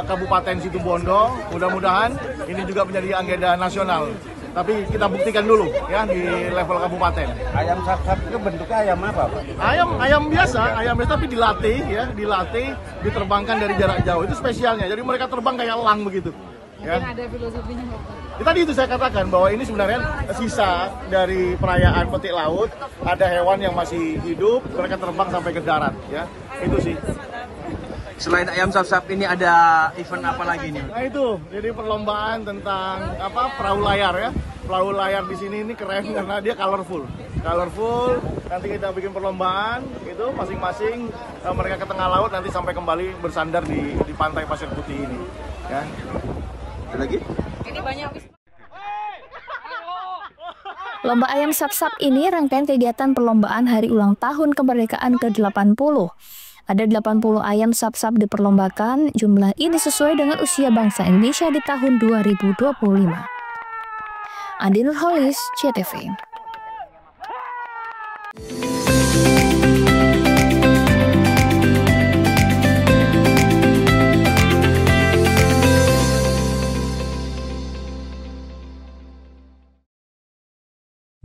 Kabupaten Situbondo. Mudah-mudahan ini juga menjadi agenda nasional. Tapi kita buktikan dulu ya di level kabupaten. Ayam sap-sap itu bentuknya ayam apa, Pak? Ayam biasa tapi dilatih, diterbangkan dari jarak jauh. Itu spesialnya. Jadi mereka terbang kayak elang begitu. Mungkin ada filosofinya, Pak. Tadi itu saya katakan bahwa ini sebenarnya sisa dari perayaan petik laut. Ada hewan yang masih hidup, mereka terbang sampai ke darat, ya. Itu sih. Selain ayam sap-sap ini ada event apa lagi nih? Nah itu, jadi perlombaan tentang perahu layar ya. Perahu layar di sini ini keren karena dia colorful. Nanti kita bikin perlombaan itu masing-masing mereka ke tengah laut nanti sampai kembali bersandar di Pantai Pasir Putih ini. Ya. Ada lagi? Ini banyak. Lomba ayam sap-sap ini rangkaian kegiatan perlombaan Hari Ulang Tahun Kemerdekaan ke-80. Ada 80 ayam sap-sap diperlombakan, jumlah ini sesuai dengan usia bangsa Indonesia di tahun 2025. Andi Nurholis, JTV.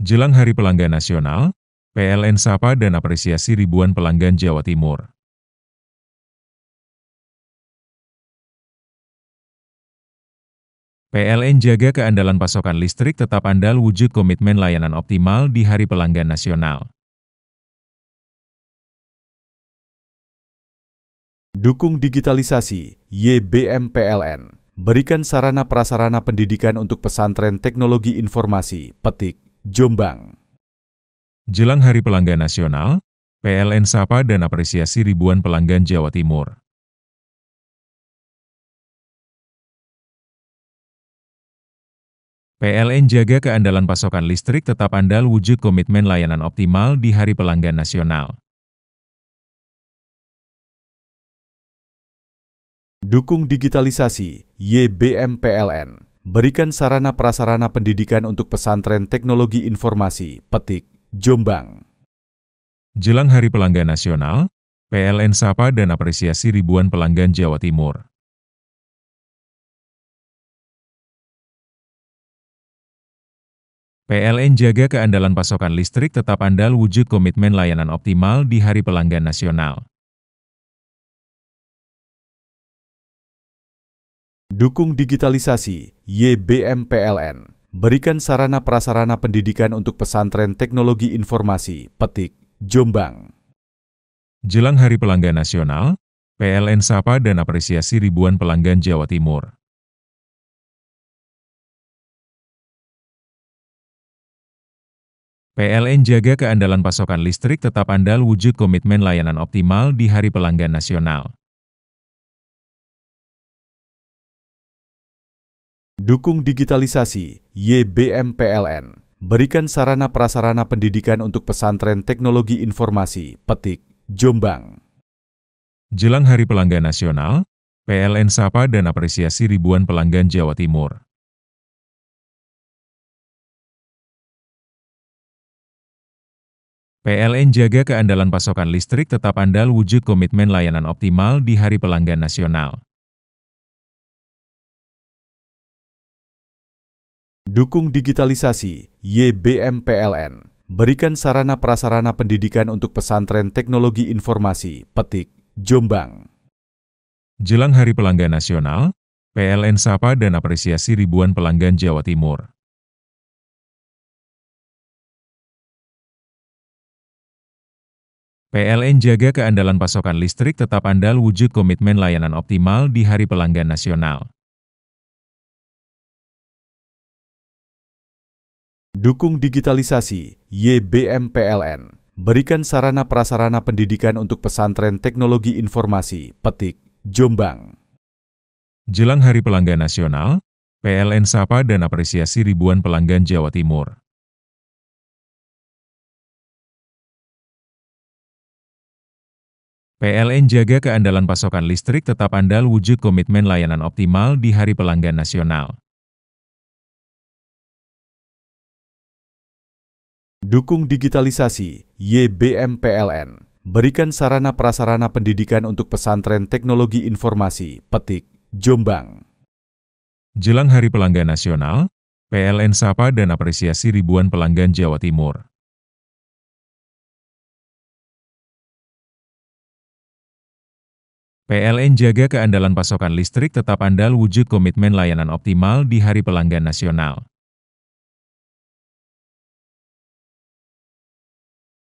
Jelang Hari Pelanggan Nasional, PLN sapa dan apresiasi ribuan pelanggan Jawa Timur. PLN jaga keandalan pasokan listrik tetap andal wujud komitmen layanan optimal di Hari Pelanggan Nasional. Dukung digitalisasi, YBM PLN. Berikan sarana prasarana pendidikan untuk pesantren teknologi informasi, Petik, Jombang. Jelang Hari Pelanggan Nasional, PLN sapa dan apresiasi ribuan pelanggan Jawa Timur. PLN jaga keandalan pasokan listrik tetap andal wujud komitmen layanan optimal di Hari Pelanggan Nasional. Dukung digitalisasi, YBM PLN. Berikan sarana prasarana pendidikan untuk pesantren teknologi informasi, Petik, Jombang. Jelang Hari Pelanggan Nasional, PLN sapa dan apresiasi ribuan pelanggan Jawa Timur. PLN jaga keandalan pasokan listrik tetap andal wujud komitmen layanan optimal di Hari Pelanggan Nasional. Dukung digitalisasi, YBM PLN. Berikan sarana prasarana pendidikan untuk pesantren teknologi informasi, Petik, Jombang. Jelang Hari Pelanggan Nasional, PLN sapa dan apresiasi ribuan pelanggan Jawa Timur. PLN jaga keandalan pasokan listrik tetap andal wujud komitmen layanan optimal di Hari Pelanggan Nasional. Dukung digitalisasi, YBM PLN. Berikan sarana prasarana pendidikan untuk pesantren teknologi informasi, Petik, Jombang. Jelang Hari Pelanggan Nasional, PLN sapa dan apresiasi ribuan pelanggan Jawa Timur. PLN jaga keandalan pasokan listrik tetap andal wujud komitmen layanan optimal di Hari Pelanggan Nasional. Dukung digitalisasi, YBM PLN. Berikan sarana prasarana pendidikan untuk pesantren teknologi informasi, Petik, Jombang. Jelang Hari Pelanggan Nasional, PLN sapa dan apresiasi ribuan pelanggan Jawa Timur. PLN jaga keandalan pasokan listrik tetap andal wujud komitmen layanan optimal di Hari Pelanggan Nasional. Dukung digitalisasi, YBM PLN. Berikan sarana prasarana pendidikan untuk pesantren teknologi informasi, Petik, Jombang. Jelang Hari Pelanggan Nasional, PLN sapa dan apresiasi ribuan pelanggan Jawa Timur. PLN jaga keandalan pasokan listrik tetap andal wujud komitmen layanan optimal di Hari Pelanggan Nasional. Dukung digitalisasi, YBM PLN. Berikan sarana prasarana pendidikan untuk pesantren teknologi informasi, Petik, Jombang. Jelang Hari Pelanggan Nasional, PLN sapa dan apresiasi ribuan pelanggan Jawa Timur. PLN jaga keandalan pasokan listrik tetap andal wujud komitmen layanan optimal di Hari Pelanggan Nasional.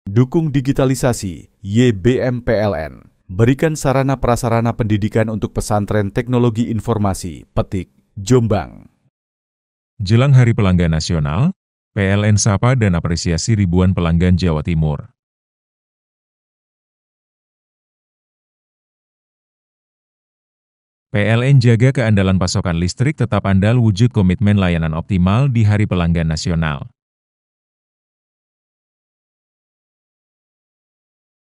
Dukung digitalisasi, YBM PLN. Berikan sarana prasarana pendidikan untuk pesantren teknologi informasi, Petik, Jombang. Jelang Hari Pelanggan Nasional, PLN sapa dan apresiasi ribuan pelanggan Jawa Timur. PLN jaga keandalan pasokan listrik tetap andal wujud komitmen layanan optimal di Hari Pelanggan Nasional.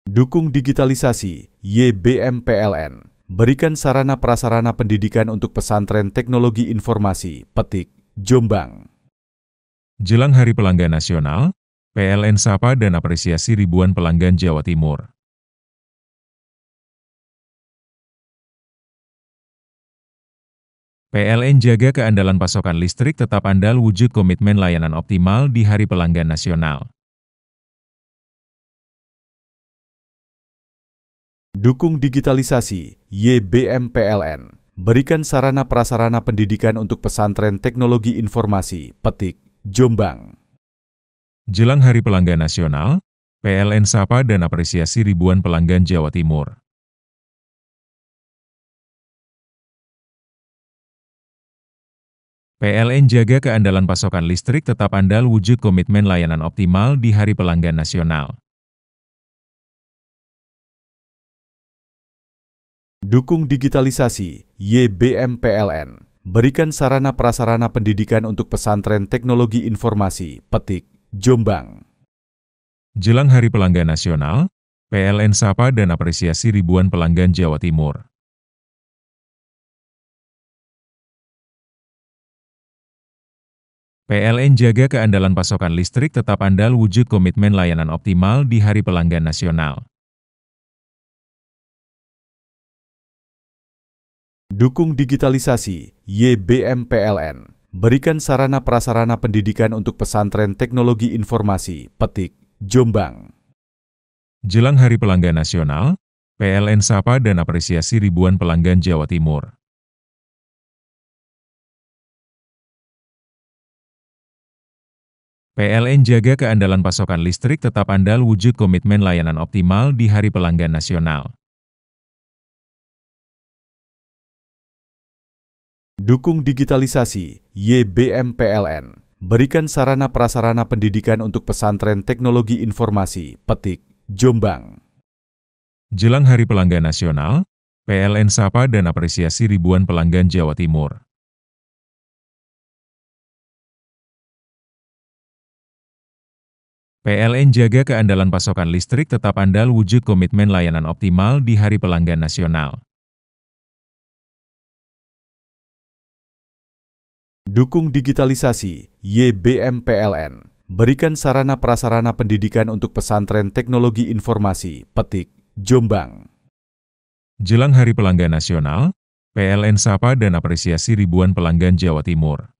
Dukung digitalisasi, YBM PLN. Berikan sarana prasarana pendidikan untuk pesantren teknologi informasi, Petik, Jombang. Jelang Hari Pelanggan Nasional, PLN sapa dan apresiasi ribuan pelanggan Jawa Timur. PLN jaga keandalan pasokan listrik tetap andal wujud komitmen layanan optimal di Hari Pelanggan Nasional. Dukung digitalisasi, YBM PLN. berikan sarana prasarana pendidikan untuk pesantren teknologi informasi, Petik, Jombang. Jelang Hari Pelanggan Nasional, PLN sapa dan apresiasi ribuan pelanggan Jawa Timur. PLN jaga keandalan pasokan listrik tetap andal wujud komitmen layanan optimal di Hari Pelanggan Nasional. Dukung digitalisasi, YBM PLN. Berikan sarana prasarana pendidikan untuk pesantren teknologi informasi, Petik, Jombang. Jelang Hari Pelanggan Nasional, PLN sapa dan apresiasi ribuan pelanggan Jawa Timur. PLN jaga keandalan pasokan listrik tetap andal wujud komitmen layanan optimal di Hari Pelanggan Nasional. Dukung digitalisasi, YBM PLN. Berikan sarana prasarana pendidikan untuk pesantren teknologi informasi, Petik, Jombang. Jelang Hari Pelanggan Nasional, PLN sapa dan apresiasi ribuan pelanggan Jawa Timur. PLN jaga keandalan pasokan listrik tetap andal wujud komitmen layanan optimal di Hari Pelanggan Nasional. Dukung digitalisasi, YBM PLN. Berikan sarana prasarana pendidikan untuk pesantren teknologi informasi, Petik, Jombang. Jelang Hari Pelanggan Nasional, PLN sapa dan apresiasi ribuan pelanggan Jawa Timur. PLN jaga keandalan pasokan listrik tetap andal wujud komitmen layanan optimal di Hari Pelanggan Nasional. Dukung digitalisasi, YBM PLN. Berikan sarana prasarana pendidikan untuk pesantren teknologi informasi, Petik, Jombang. Jelang Hari Pelanggan Nasional, PLN sapa dan apresiasi ribuan pelanggan Jawa Timur.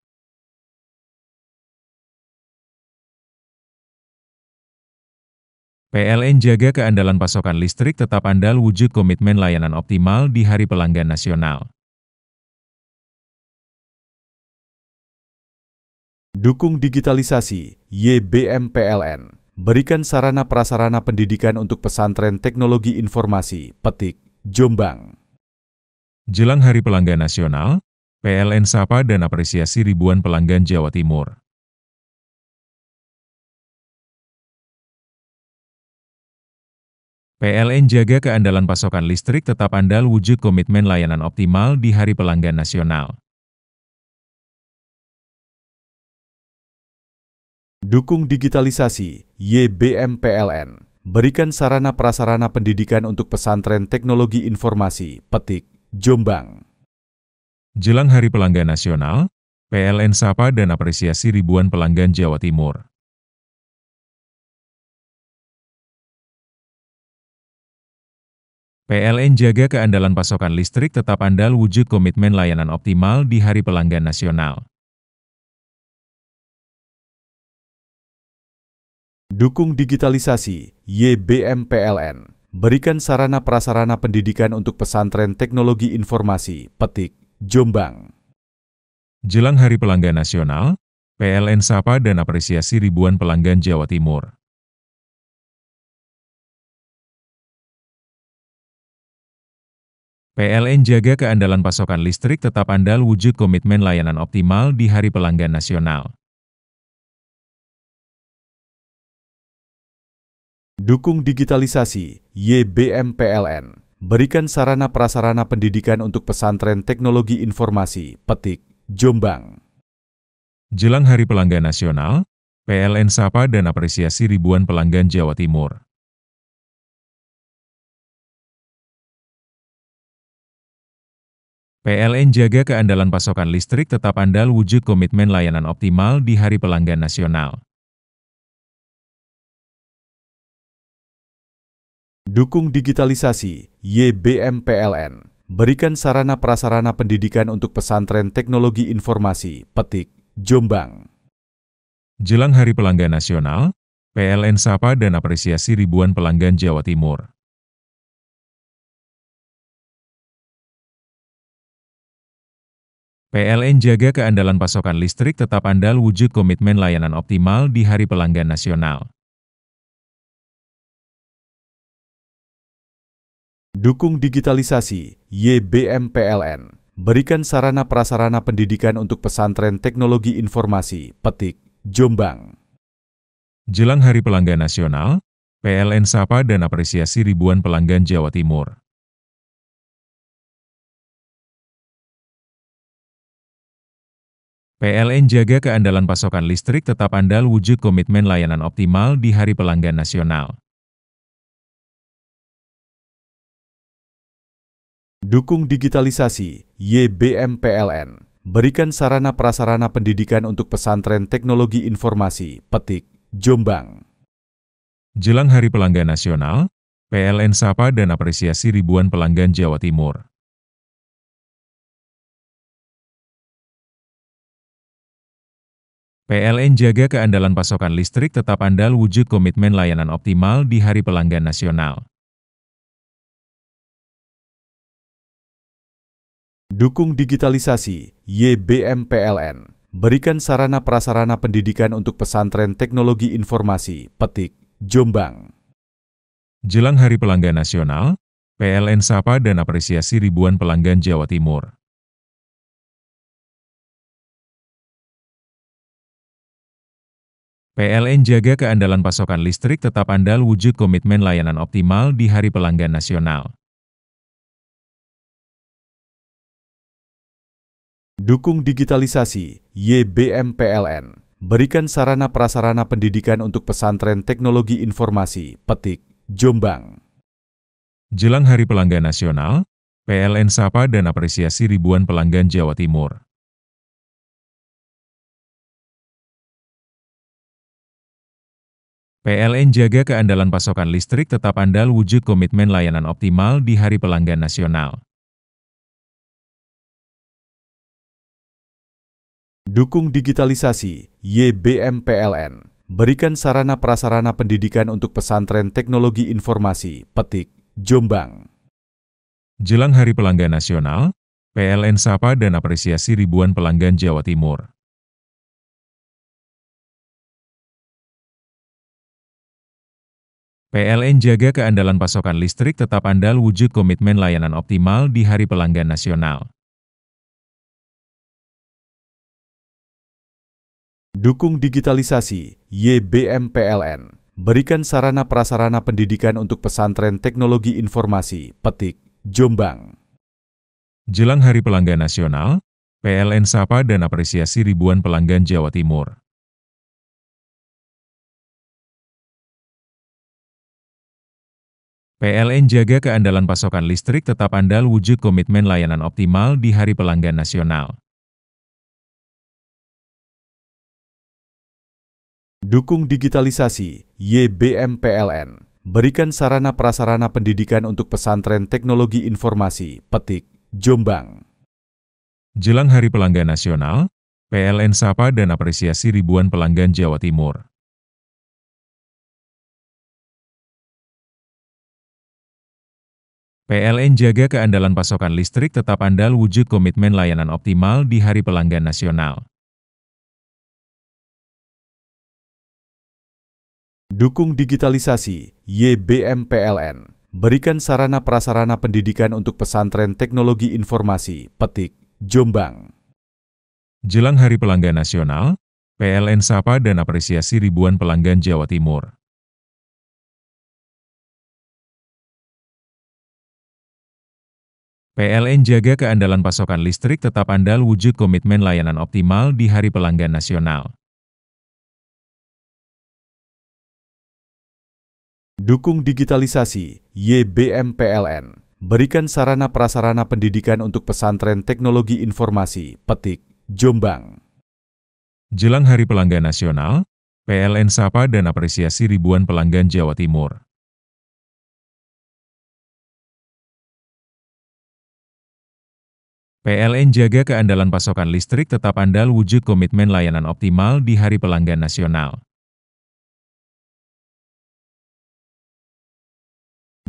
PLN jaga keandalan pasokan listrik tetap andal wujud komitmen layanan optimal di Hari Pelanggan Nasional. Dukung digitalisasi, YBM PLN. Berikan sarana prasarana pendidikan untuk pesantren teknologi informasi, Petik, Jombang. Jelang Hari Pelanggan Nasional, PLN sapa dan apresiasi ribuan pelanggan Jawa Timur. PLN jaga keandalan pasokan listrik tetap andal wujud komitmen layanan optimal di Hari Pelanggan Nasional. Dukung digitalisasi, YBM PLN. Berikan sarana prasarana pendidikan untuk pesantren teknologi informasi, Petik, Jombang. Jelang Hari Pelanggan Nasional, PLN sapa dan apresiasi ribuan pelanggan Jawa Timur. PLN jaga keandalan pasokan listrik tetap andal wujud komitmen layanan optimal di Hari Pelanggan Nasional. Dukung digitalisasi, YBM PLN. Berikan sarana prasarana pendidikan untuk pesantren teknologi informasi, Petik, Jombang. Jelang Hari Pelanggan Nasional, PLN sapa dan apresiasi ribuan pelanggan Jawa Timur. PLN jaga keandalan pasokan listrik tetap andal wujud komitmen layanan optimal di Hari Pelanggan Nasional. Dukung digitalisasi, YBM PLN. Berikan sarana prasarana pendidikan untuk pesantren teknologi informasi, Petik, Jombang. Jelang Hari Pelanggan Nasional, PLN sapa dan apresiasi ribuan pelanggan Jawa Timur. PLN jaga keandalan pasokan listrik tetap andal wujud komitmen layanan optimal di Hari Pelanggan Nasional. Dukung digitalisasi, YBM PLN. Berikan sarana prasarana pendidikan untuk pesantren teknologi informasi, Petik, Jombang. Jelang Hari Pelanggan Nasional, PLN sapa dan apresiasi ribuan pelanggan Jawa Timur. PLN jaga keandalan pasokan listrik tetap andal wujud komitmen layanan optimal di Hari Pelanggan Nasional. Dukung digitalisasi, YBM PLN. Berikan sarana prasarana pendidikan untuk pesantren teknologi informasi, Petik, Jombang. Jelang Hari Pelanggan Nasional, PLN sapa dan apresiasi ribuan pelanggan Jawa Timur. PLN jaga keandalan pasokan listrik tetap andal wujud komitmen layanan optimal di Hari Pelanggan Nasional. Dukung digitalisasi, YBM PLN. Berikan sarana prasarana pendidikan untuk pesantren teknologi informasi, Petik, Jombang. Jelang Hari Pelanggan Nasional, PLN sapa dan apresiasi ribuan pelanggan Jawa Timur. PLN jaga keandalan pasokan listrik tetap andal wujud komitmen layanan optimal di Hari Pelanggan Nasional. Dukung digitalisasi, YBM PLN. Berikan sarana prasarana pendidikan untuk pesantren teknologi informasi, Petik, Jombang. Jelang Hari Pelanggan Nasional, PLN sapa dan apresiasi ribuan pelanggan Jawa Timur. PLN jaga keandalan pasokan listrik tetap andal wujud komitmen layanan optimal di Hari Pelanggan Nasional. Dukung digitalisasi, YBM PLN. Berikan sarana prasarana pendidikan untuk pesantren teknologi informasi, Petik, Jombang. Jelang Hari Pelanggan Nasional, PLN sapa dan apresiasi ribuan pelanggan Jawa Timur. PLN jaga keandalan pasokan listrik tetap andal wujud komitmen layanan optimal di Hari Pelanggan Nasional. Dukung digitalisasi, YBM PLN. Berikan sarana prasarana pendidikan untuk pesantren teknologi informasi, Petik, Jombang. Jelang Hari Pelanggan Nasional, PLN sapa dan apresiasi ribuan pelanggan Jawa Timur. PLN jaga keandalan pasokan listrik tetap andal wujud komitmen layanan optimal di Hari Pelanggan Nasional. Dukung digitalisasi, YBM PLN. Berikan sarana prasarana pendidikan untuk pesantren teknologi informasi, Petik, Jombang. Jelang Hari Pelanggan Nasional, PLN sapa dan apresiasi ribuan pelanggan Jawa Timur. PLN jaga keandalan pasokan listrik tetap andal wujud komitmen layanan optimal di Hari Pelanggan Nasional. Dukung digitalisasi, YBM PLN. Berikan sarana prasarana pendidikan untuk pesantren teknologi informasi, Petik, Jombang. Jelang Hari Pelanggan Nasional, PLN sapa dan apresiasi ribuan pelanggan Jawa Timur. PLN jaga keandalan pasokan listrik tetap andal wujud komitmen layanan optimal di Hari Pelanggan Nasional. Dukung digitalisasi, YBM PLN. Berikan sarana prasarana pendidikan untuk pesantren teknologi informasi, Petik, Jombang. Jelang Hari Pelanggan Nasional, PLN sapa dan apresiasi ribuan pelanggan Jawa Timur. PLN jaga keandalan pasokan listrik tetap andal wujud komitmen layanan optimal di Hari Pelanggan Nasional. Dukung digitalisasi, YBM PLN. Berikan sarana prasarana pendidikan untuk pesantren teknologi informasi, Petik, Jombang. Jelang Hari Pelanggan Nasional, PLN sapa dan apresiasi ribuan pelanggan Jawa Timur. PLN jaga keandalan pasokan listrik tetap andal wujud komitmen layanan optimal di Hari Pelanggan Nasional.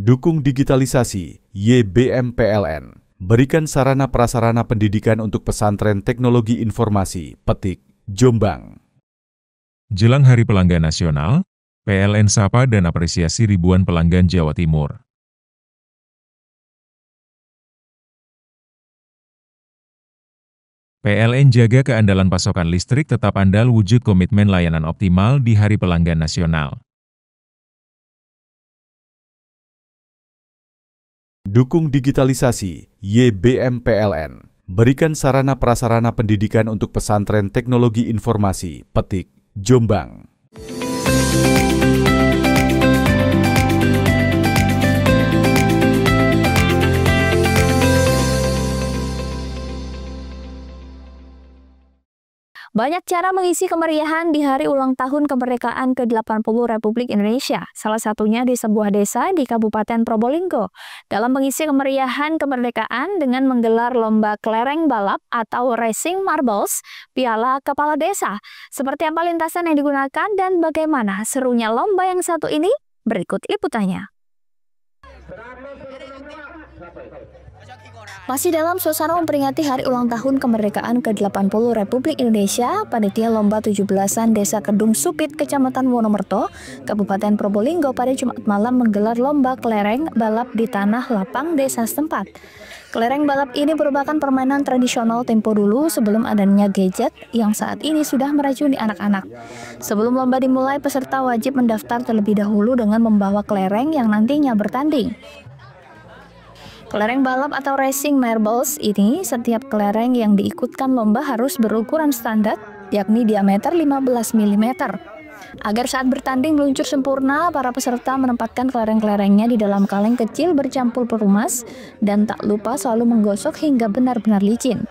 Dukung digitalisasi, YBM PLN. Berikan sarana prasarana pendidikan untuk pesantren teknologi informasi, Petik, Jombang. Jelang Hari Pelanggan Nasional, PLN sapa dan apresiasi ribuan pelanggan Jawa Timur. PLN jaga keandalan pasokan listrik tetap andal wujud komitmen layanan optimal di Hari Pelanggan Nasional. Dukung digitalisasi, YBM PLN. Berikan sarana prasarana pendidikan untuk pesantren teknologi informasi, Petik, Jombang. Banyak cara mengisi kemeriahan di hari ulang tahun kemerdekaan ke-80 Republik Indonesia, salah satunya di sebuah desa di Kabupaten Probolinggo, dalam mengisi kemeriahan kemerdekaan dengan menggelar lomba kelereng balap atau racing marbles Piala Kepala Desa. Seperti apa lintasan yang digunakan dan bagaimana serunya lomba yang satu ini? Berikut liputannya. Masih dalam suasana memperingati hari ulang tahun kemerdekaan ke-80 Republik Indonesia, panitia lomba 17-an Desa Kedung Supit, Kecamatan Wonomerto, Kabupaten Probolinggo pada Jumat malam menggelar lomba kelereng balap di tanah lapang desa setempat. Kelereng balap ini merupakan permainan tradisional tempo dulu sebelum adanya gadget yang saat ini sudah meracuni anak-anak. Sebelum lomba dimulai, peserta wajib mendaftar terlebih dahulu dengan membawa kelereng yang nantinya bertanding. Kelereng balap atau racing marbles ini, setiap kelereng yang diikutkan lomba harus berukuran standar, yakni diameter 15 mm. Agar saat bertanding meluncur sempurna, para peserta menempatkan kelereng-kelerengnya di dalam kaleng kecil bercampur perumas dan tak lupa selalu menggosok hingga benar-benar licin.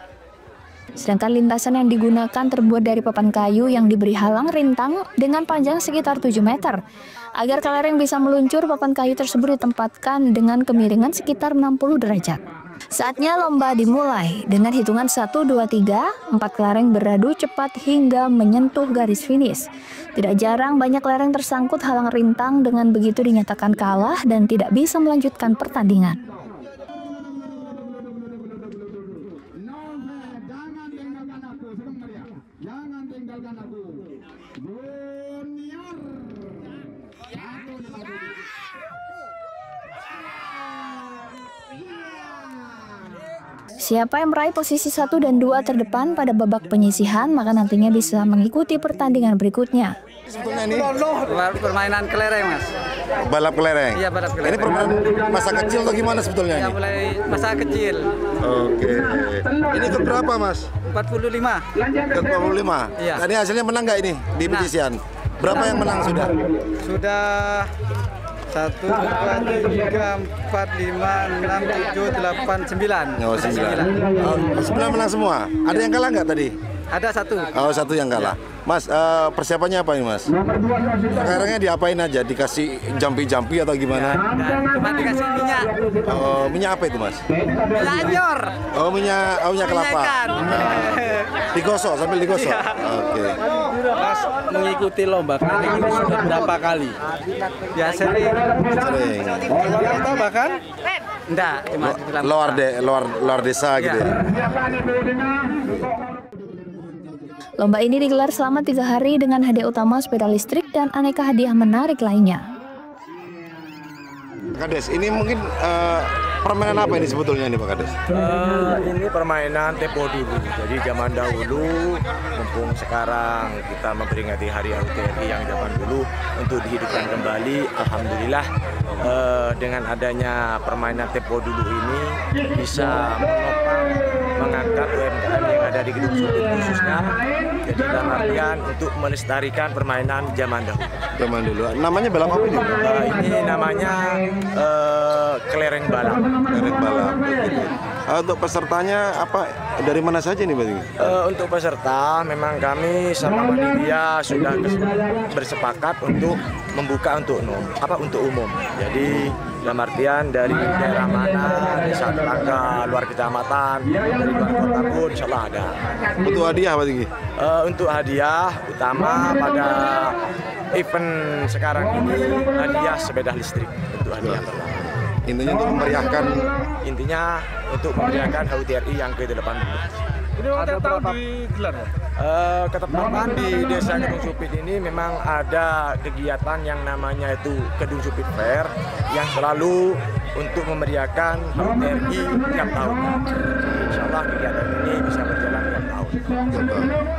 Sedangkan lintasan yang digunakan terbuat dari papan kayu yang diberi halang rintang dengan panjang sekitar 7 meter. Agar kelereng bisa meluncur, papan kayu tersebut ditempatkan dengan kemiringan sekitar 60 derajat. Saatnya lomba dimulai. Dengan hitungan 1, 2, 3, 4 kelereng beradu cepat hingga menyentuh garis finish. Tidak jarang banyak kelereng tersangkut halang rintang, dengan begitu dinyatakan kalah dan tidak bisa melanjutkan pertandingan. Siapa yang meraih posisi 1 dan 2 terdepan pada babak penyisihan, maka nantinya bisa mengikuti pertandingan berikutnya. Sebetulnya ini permainan kelereng, Mas. Balap kelereng? Iya, balap kelereng. Ini permainan masa kecil atau gimana sebetulnya? Ya, mulai masa kecil. Oke. Ini ke berapa, Mas? 45. Ke 45? Iya. Tadi hasilnya menang nggak ini di penyisihan? Berapa yang menang sudah? Sudah 1, 2, 3, 4, 5, 6, 7, 8, 9. Oh, 9. 9 menang semua. Ada yang kalah nggak tadi? Ada 1. Oh, 1 yang kalah. Mas, persiapannya apa ini, Mas? Sekarangnya diapain aja? Dikasih jampi-jampi atau gimana? Cuma dikasih minyak. Oh, minyak apa itu, Mas? Minyak anjor. Oh, minyak kelapa. Digosok, sambil digosok. Oke. Mas, mengikuti lomba kelereng ini sudah berapa kali? Ya, sering. Kita bahkan? Enggak, luar desa gitu ya. Lomba ini digelar selama 3 hari dengan hadiah utama sepeda listrik dan aneka hadiah menarik lainnya. Kades, ini mungkin permainan apa ini sebetulnya ini Pak Kades? Ini permainan tempo dulu. Jadi zaman dahulu, mumpung sekarang kita memperingati Hari HUT yang zaman dulu untuk dihidupkan kembali. Alhamdulillah dengan adanya permainan tempo dulu ini bisa menopang mengangkat UMKM yang ada di Kedung Supit khususnya. Jadi dalam artian untuk melestarikan permainan zaman dahulu. Zaman dulu. Namanya balap apa ini? Ini namanya kelereng balap. Kelereng balap. Untuk pesertanya apa? Dari mana saja nih berarti? Untuk peserta memang kami sama panitia sudah bersepakat untuk membuka untuk umum. Jadi dalam artian dari daerah mana, desa tetangga, luar kecamatan, dari luar kota pun insya Allah ada. Untuk hadiah apa tinggi? Untuk hadiah utama pada event sekarang ini hadiah sepeda listrik untuk hadiah pertama. Intinya untuk memeriahkan HUT RI yang ke-80. Ini ada tahun digelar ya? Ketepatan di Desa Kedung Supit ini memang ada kegiatan yang namanya itu Kedung Supit Fair yang selalu untuk memeriahkan HUT RI tiap tahun. Insya Allah kegiatan ini bisa berjalan tiap tahun.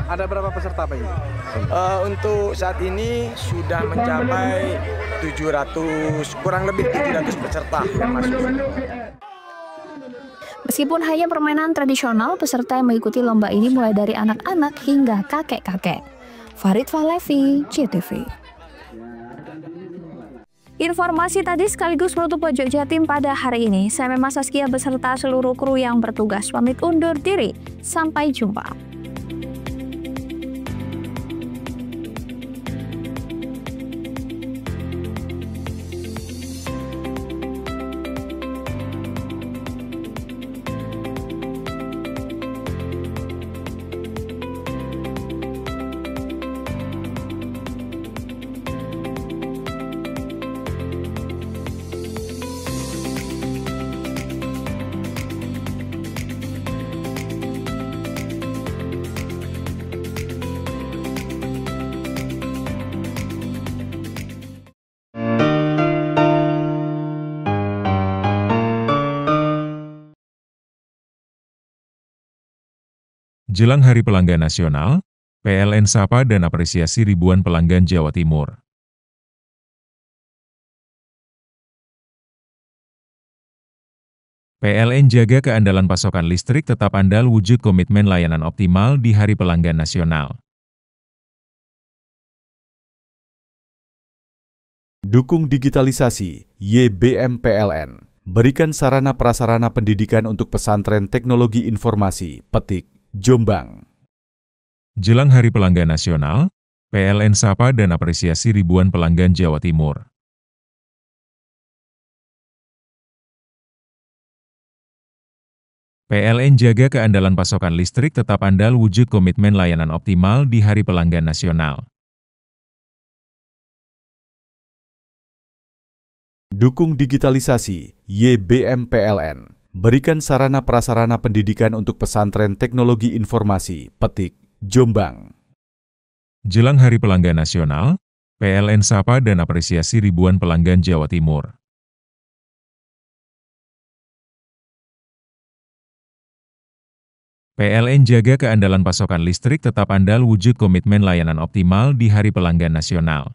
Ada berapa peserta Pak ini? Untuk saat ini sudah mencapai 700, kurang lebih 700 peserta yang masuk. Meskipun hanya permainan tradisional, peserta yang mengikuti lomba ini mulai dari anak-anak hingga kakek-kakek. Farid Falevi, CTV. Informasi tadi sekaligus penutup Pojok Jatim pada hari ini. Saya Mema Saskia beserta seluruh kru yang bertugas pamit undur diri. Sampai jumpa. Jelang Hari Pelanggan Nasional, PLN sapa dan apresiasi ribuan pelanggan Jawa Timur. PLN jaga keandalan pasokan listrik tetap andal wujud komitmen layanan optimal di Hari Pelanggan Nasional. Dukung digitalisasi, YBM PLN. Berikan sarana prasarana pendidikan untuk pesantren teknologi informasi, Petik, Jombang. Jelang Hari Pelanggan Nasional, PLN sapa dan apresiasi ribuan pelanggan Jawa Timur. PLN jaga keandalan pasokan listrik tetap andal wujud komitmen layanan optimal di Hari Pelanggan Nasional. Dukung digitalisasi, YBM PLN. Berikan sarana prasarana pendidikan untuk pesantren teknologi informasi, Petik, Jombang. Jelang Hari Pelanggan Nasional, PLN sapa dan apresiasi ribuan pelanggan Jawa Timur. PLN jaga keandalan pasokan listrik tetap andal wujud komitmen layanan optimal di Hari Pelanggan Nasional.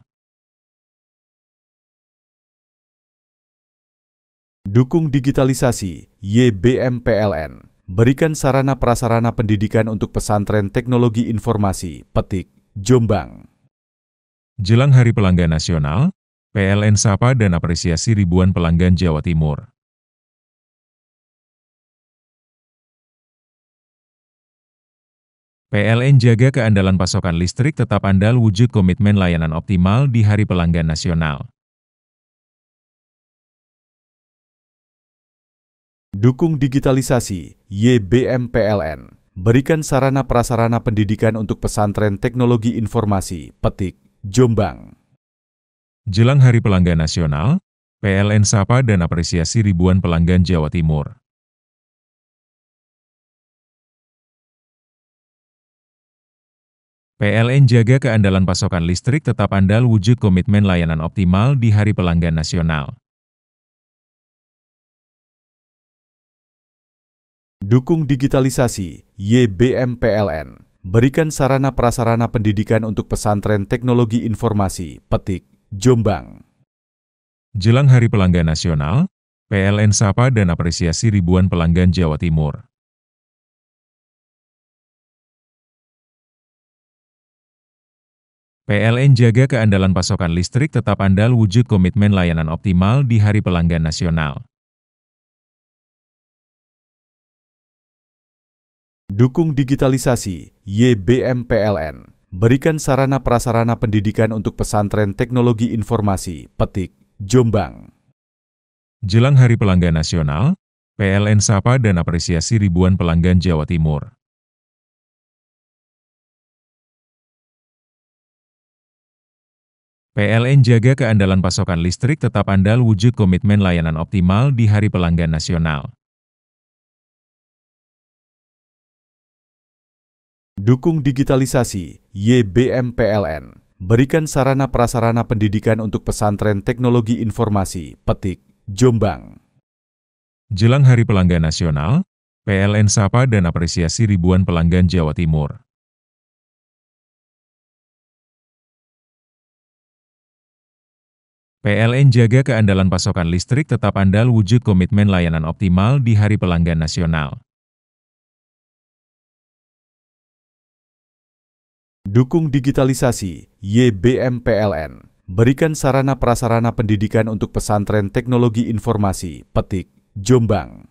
Dukung digitalisasi, YBM PLN. Berikan sarana prasarana pendidikan untuk pesantren teknologi informasi, Petik, Jombang. Jelang Hari Pelanggan Nasional, PLN sapa dan apresiasi ribuan pelanggan Jawa Timur. PLN jaga keandalan pasokan listrik tetap andal wujud komitmen layanan optimal di Hari Pelanggan Nasional. Dukung digitalisasi, YBM PLN. Berikan sarana prasarana pendidikan untuk pesantren teknologi informasi, Petik, Jombang. Jelang Hari Pelanggan Nasional, PLN sapa dan apresiasi ribuan pelanggan Jawa Timur. PLN jaga keandalan pasokan listrik tetap andal wujud komitmen layanan optimal di Hari Pelanggan Nasional. Dukung digitalisasi, YBM PLN. Berikan sarana prasarana pendidikan untuk pesantren teknologi informasi, Petik, Jombang. Jelang Hari Pelanggan Nasional, PLN sapa dan apresiasi ribuan pelanggan Jawa Timur. PLN jaga keandalan pasokan listrik tetap andal wujud komitmen layanan optimal di Hari Pelanggan Nasional. Dukung digitalisasi, YBM PLN. Berikan sarana prasarana pendidikan untuk pesantren teknologi informasi, Petik, Jombang. Jelang Hari Pelanggan Nasional, PLN sapa dan apresiasi ribuan pelanggan Jawa Timur. PLN jaga keandalan pasokan listrik tetap andal wujud komitmen layanan optimal di Hari Pelanggan Nasional. Dukung digitalisasi, YBM PLN. Berikan sarana prasarana pendidikan untuk pesantren teknologi informasi, Petik, Jombang. Jelang Hari Pelanggan Nasional, PLN sapa dan apresiasi ribuan pelanggan Jawa Timur. PLN jaga keandalan pasokan listrik tetap andal wujud komitmen layanan optimal di Hari Pelanggan Nasional. Dukung digitalisasi, YBM PLN. Berikan sarana prasarana pendidikan untuk pesantren teknologi informasi, Petik, Jombang.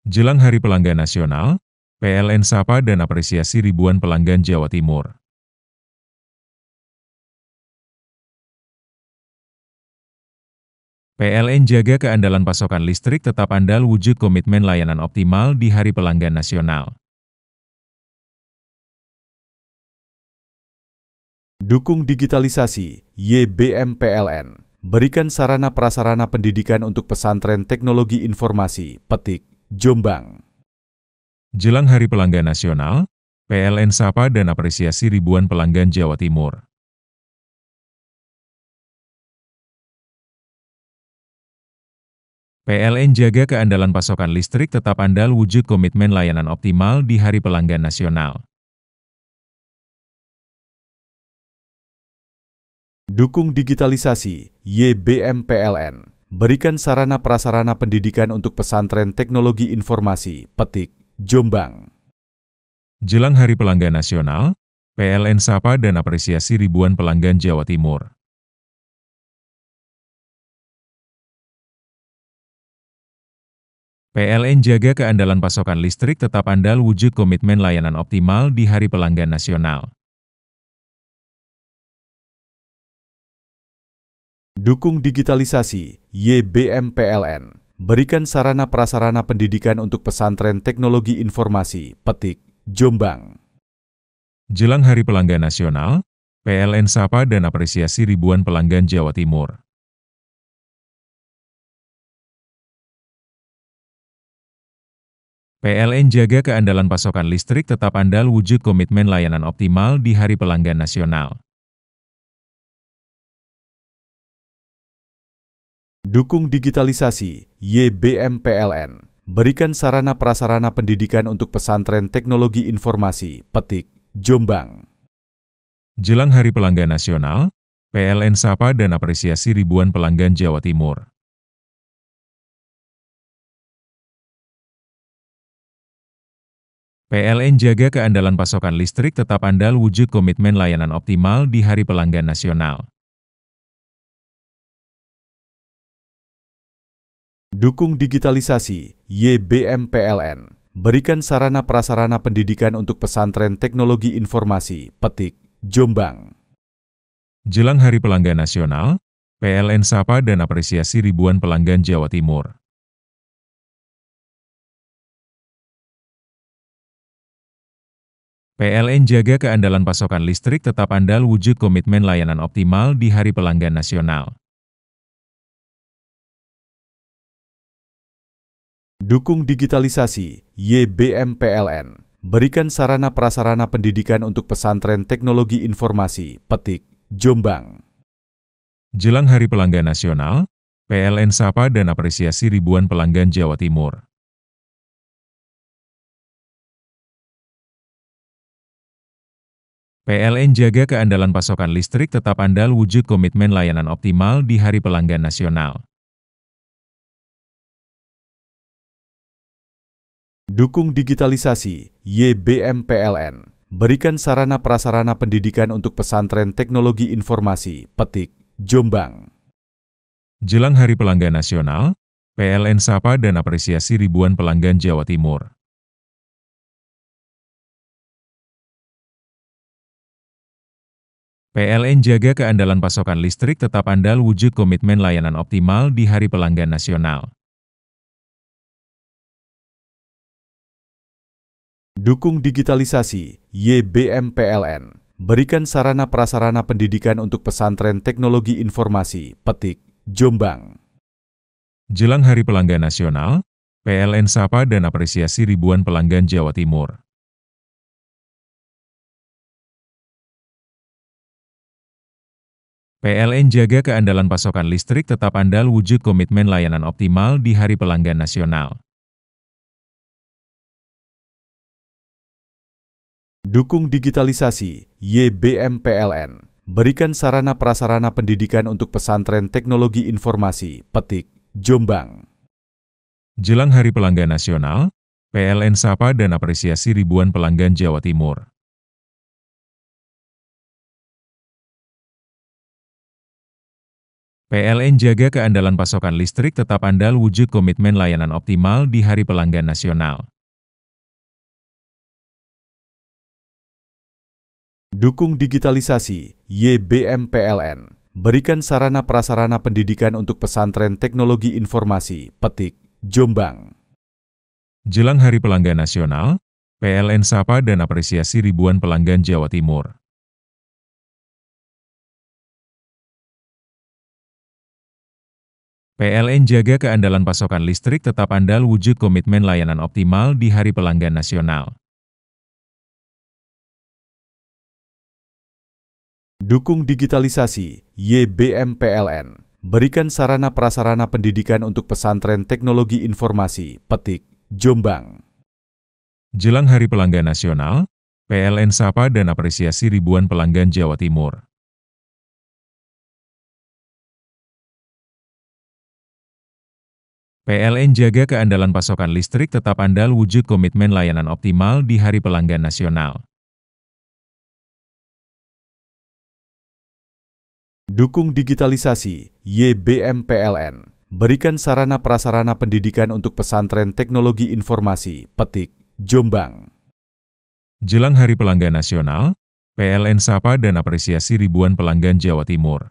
Jelang Hari Pelanggan Nasional, PLN sapa dan apresiasi ribuan pelanggan Jawa Timur. PLN jaga keandalan pasokan listrik tetap andal wujud komitmen layanan optimal di Hari Pelanggan Nasional. Dukung digitalisasi, YBM PLN. Berikan sarana prasarana pendidikan untuk pesantren teknologi informasi, Petik, Jombang. Jelang Hari Pelanggan Nasional, PLN sapa dan apresiasi ribuan pelanggan Jawa Timur. PLN jaga keandalan pasokan listrik tetap andal wujud komitmen layanan optimal di Hari Pelanggan Nasional. Dukung digitalisasi, YBM PLN. Berikan sarana prasarana pendidikan untuk pesantren teknologi informasi, Petik, Jombang. Jelang Hari Pelanggan Nasional, PLN sapa dan apresiasi ribuan pelanggan Jawa Timur. PLN jaga keandalan pasokan listrik tetap andal wujud komitmen layanan optimal di Hari Pelanggan Nasional. Dukung digitalisasi, YBM PLN. Berikan sarana prasarana pendidikan untuk pesantren teknologi informasi, Petik, Jombang. Jelang Hari Pelanggan Nasional, PLN sapa dan apresiasi ribuan pelanggan Jawa Timur. PLN jaga keandalan pasokan listrik tetap andal wujud komitmen layanan optimal di Hari Pelanggan Nasional. Dukung digitalisasi, YBM PLN. Berikan sarana prasarana pendidikan untuk pesantren teknologi informasi, Petik, Jombang. Jelang Hari Pelanggan Nasional, PLN sapa dan apresiasi ribuan pelanggan Jawa Timur. PLN jaga keandalan pasokan listrik tetap andal wujud komitmen layanan optimal di Hari Pelanggan Nasional. Dukung digitalisasi, YBM PLN. Berikan sarana prasarana pendidikan untuk pesantren teknologi informasi, Petik, Jombang. Jelang Hari Pelanggan Nasional, PLN sapa dan apresiasi ribuan pelanggan Jawa Timur. PLN jaga keandalan pasokan listrik tetap andal wujud komitmen layanan optimal di Hari Pelanggan Nasional. Dukung digitalisasi, YBM PLN. Berikan sarana prasarana pendidikan untuk pesantren teknologi informasi, Petik, Jombang. Jelang Hari Pelanggan Nasional, PLN sapa dan apresiasi ribuan pelanggan Jawa Timur. PLN jaga keandalan pasokan listrik tetap andal wujud komitmen layanan optimal di Hari Pelanggan Nasional. Dukung digitalisasi, YBM PLN. Berikan sarana prasarana pendidikan untuk pesantren teknologi informasi, Petik, Jombang. Jelang Hari Pelanggan Nasional, PLN sapa dan apresiasi ribuan pelanggan Jawa Timur. PLN jaga keandalan pasokan listrik tetap andal wujud komitmen layanan optimal di Hari Pelanggan Nasional. Dukung digitalisasi, YBM PLN. berikan sarana prasarana pendidikan untuk pesantren teknologi informasi, Petik, Jombang. Jelang Hari Pelanggan Nasional, PLN sapa dan apresiasi ribuan pelanggan Jawa Timur. PLN jaga keandalan pasokan listrik tetap andal wujud komitmen layanan optimal di Hari Pelanggan Nasional. Dukung digitalisasi, YBM PLN. Berikan sarana prasarana pendidikan untuk pesantren teknologi informasi, Petik, Jombang. Jelang Hari Pelanggan Nasional, PLN sapa dan apresiasi ribuan pelanggan Jawa Timur. PLN jaga keandalan pasokan listrik tetap andal wujud komitmen layanan optimal di Hari Pelanggan Nasional. Dukung digitalisasi, YBM PLN. Berikan sarana prasarana pendidikan untuk pesantren teknologi informasi, Petik, Jombang. Jelang Hari Pelanggan Nasional, PLN sapa dan apresiasi ribuan pelanggan Jawa Timur. PLN jaga keandalan pasokan listrik tetap andal wujud komitmen layanan optimal di Hari Pelanggan Nasional. Dukung digitalisasi, YBM PLN. Berikan sarana prasarana pendidikan untuk pesantren teknologi informasi, Petik, Jombang. Jelang Hari Pelanggan Nasional, PLN sapa dan apresiasi ribuan pelanggan Jawa Timur. PLN jaga keandalan pasokan listrik tetap andal wujud komitmen layanan optimal di Hari Pelanggan Nasional. Dukung digitalisasi, YBM PLN. Berikan sarana prasarana pendidikan untuk pesantren teknologi informasi, Petik, Jombang. Jelang Hari Pelanggan Nasional, PLN sapa dan apresiasi ribuan pelanggan Jawa Timur.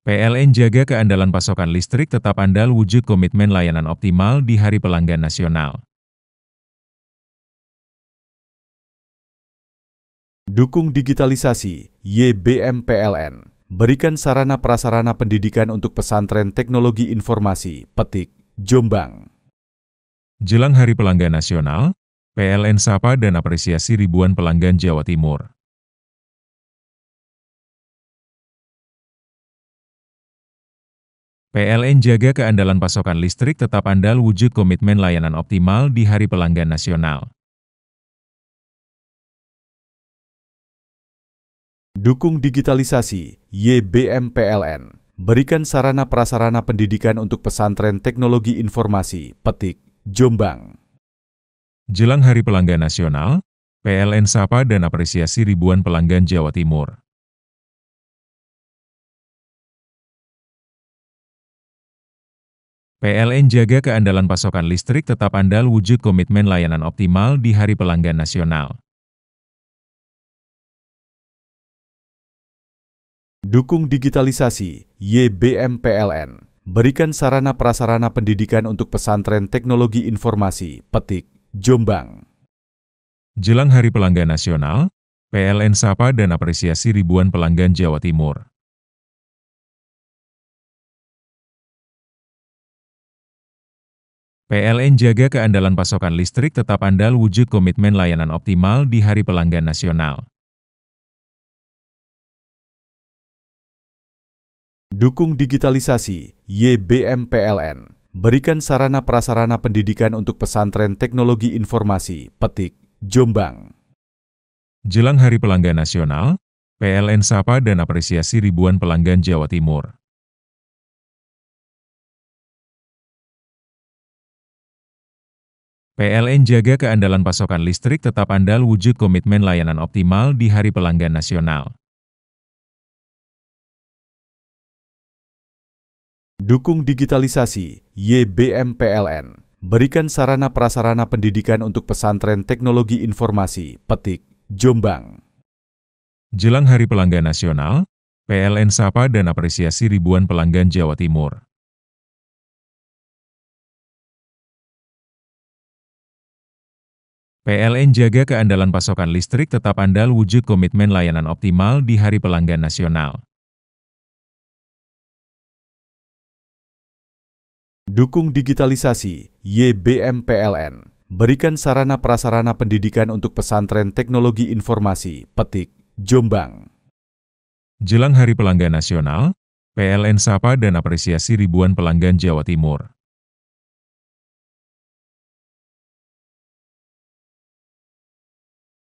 PLN jaga keandalan pasokan listrik tetap andal wujud komitmen layanan optimal di Hari Pelanggan Nasional. Dukung digitalisasi, YBM PLN. Berikan sarana prasarana pendidikan untuk pesantren teknologi informasi, Petik, Jombang. Jelang Hari Pelanggan Nasional, PLN sapa dan apresiasi ribuan pelanggan Jawa Timur. PLN jaga keandalan pasokan listrik tetap andal wujud komitmen layanan optimal di Hari Pelanggan Nasional. Dukung digitalisasi, YBM PLN. Berikan sarana prasarana pendidikan untuk pesantren teknologi informasi, Petik, Jombang. Jelang Hari Pelanggan Nasional, PLN sapa dan apresiasi ribuan pelanggan Jawa Timur. PLN jaga keandalan pasokan listrik tetap andal wujud komitmen layanan optimal di Hari Pelanggan Nasional. Dukung digitalisasi, YBM PLN. Berikan sarana prasarana pendidikan untuk pesantren teknologi informasi, Petik, Jombang. Jelang Hari Pelanggan Nasional, PLN sapa dan apresiasi ribuan pelanggan Jawa Timur. PLN jaga keandalan pasokan listrik tetap andal wujud komitmen layanan optimal di Hari Pelanggan Nasional. Dukung digitalisasi, YBM PLN. Berikan sarana prasarana pendidikan untuk pesantren teknologi informasi, Petik, Jombang. Jelang Hari Pelanggan Nasional, PLN sapa dan apresiasi ribuan pelanggan Jawa Timur. PLN jaga keandalan pasokan listrik tetap andal wujud komitmen layanan optimal di Hari Pelanggan Nasional. Dukung digitalisasi, YBM PLN. Berikan sarana prasarana pendidikan untuk pesantren teknologi informasi, Petik, Jombang. Jelang Hari Pelanggan Nasional, PLN sapa dan apresiasi ribuan pelanggan Jawa Timur. PLN jaga keandalan pasokan listrik tetap andal wujud komitmen layanan optimal di Hari Pelanggan Nasional. Dukung digitalisasi, YBM PLN. Berikan sarana prasarana pendidikan untuk pesantren teknologi informasi, Petik, Jombang. Jelang Hari Pelanggan Nasional, PLN sapa dan apresiasi ribuan pelanggan Jawa Timur.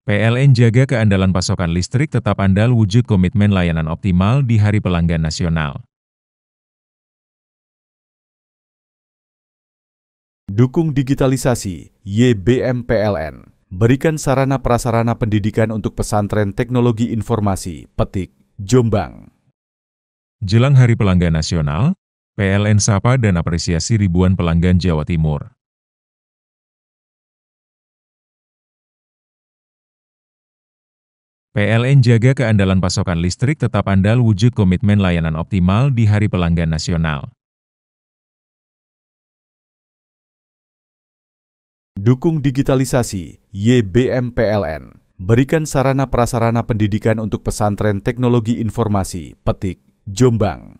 PLN jaga keandalan pasokan listrik tetap andal wujud komitmen layanan optimal di Hari Pelanggan Nasional. Dukung digitalisasi, YBM PLN. Berikan sarana prasarana pendidikan untuk pesantren teknologi informasi, Petik, Jombang. Jelang Hari Pelanggan Nasional, PLN sapa dan apresiasi ribuan pelanggan Jawa Timur. PLN jaga keandalan pasokan listrik tetap andal wujud komitmen layanan optimal di Hari Pelanggan Nasional. Dukung digitalisasi, YBM PLN. Berikan sarana prasarana pendidikan untuk pesantren teknologi informasi, Petik, Jombang.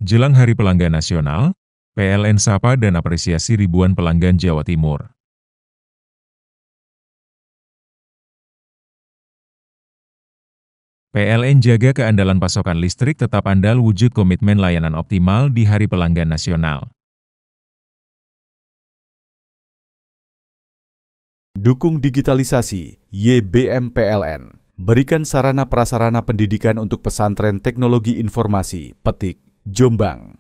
Jelang Hari Pelanggan Nasional, PLN sapa dan apresiasi ribuan pelanggan Jawa Timur. PLN jaga keandalan pasokan listrik tetap andal wujud komitmen layanan optimal di Hari Pelanggan Nasional. Dukung digitalisasi, YBM PLN. Berikan sarana prasarana pendidikan untuk pesantren teknologi informasi, Petik, Jombang.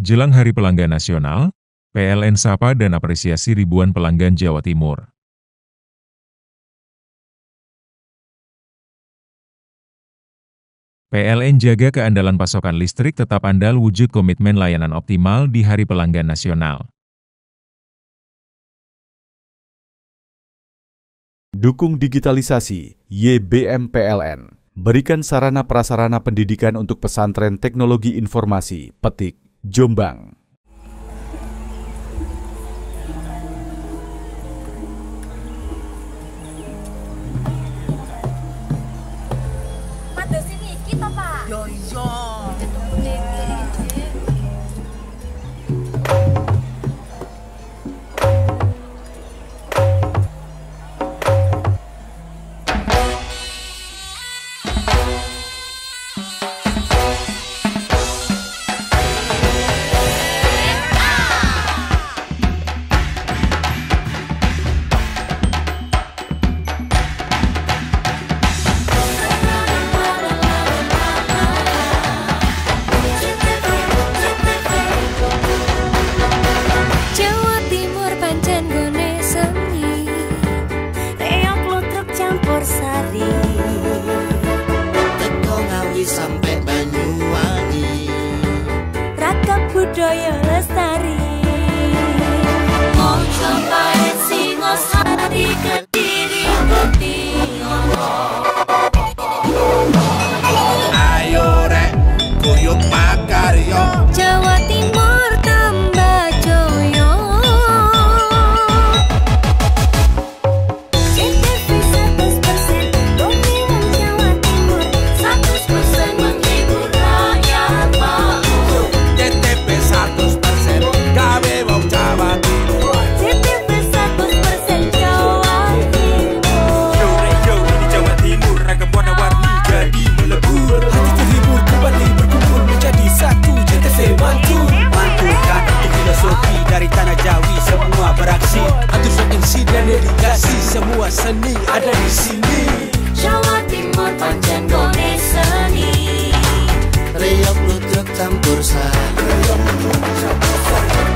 Jelang Hari Pelanggan Nasional, PLN sapa dan apresiasi ribuan pelanggan Jawa Timur. PLN jaga keandalan pasokan listrik tetap andal wujud komitmen layanan optimal di Hari Pelanggan Nasional. Dukung digitalisasi, YBM PLN. Berikan sarana prasarana pendidikan untuk pesantren teknologi informasi, Petik, Jombang. Sampai Banyuwangi, ragam budaya lestari. Mojopahit, Singosari, Kediri, Putih, Ayo rek, guyub makaryo, Jawa Timur tambah joyo. CTV 100% dongeng Jawa Timur, 100% menghibur rakyat makmur. CTV 100% gawe wong Jawa Timur. CTV 100% Jawa Timur. Yo ini Jawa Timur, ragam warna-warni jadi melebur. Hati terhibur kembali berkumpul menjadi satu. CTV mantul, Mantulkan filosofi dari tanah Jawi, semua beraksi. atur insiden dan dedikasi, semua seni ada di sini. Jawa Timur pancen gone seni. Riok lutruk campur sari,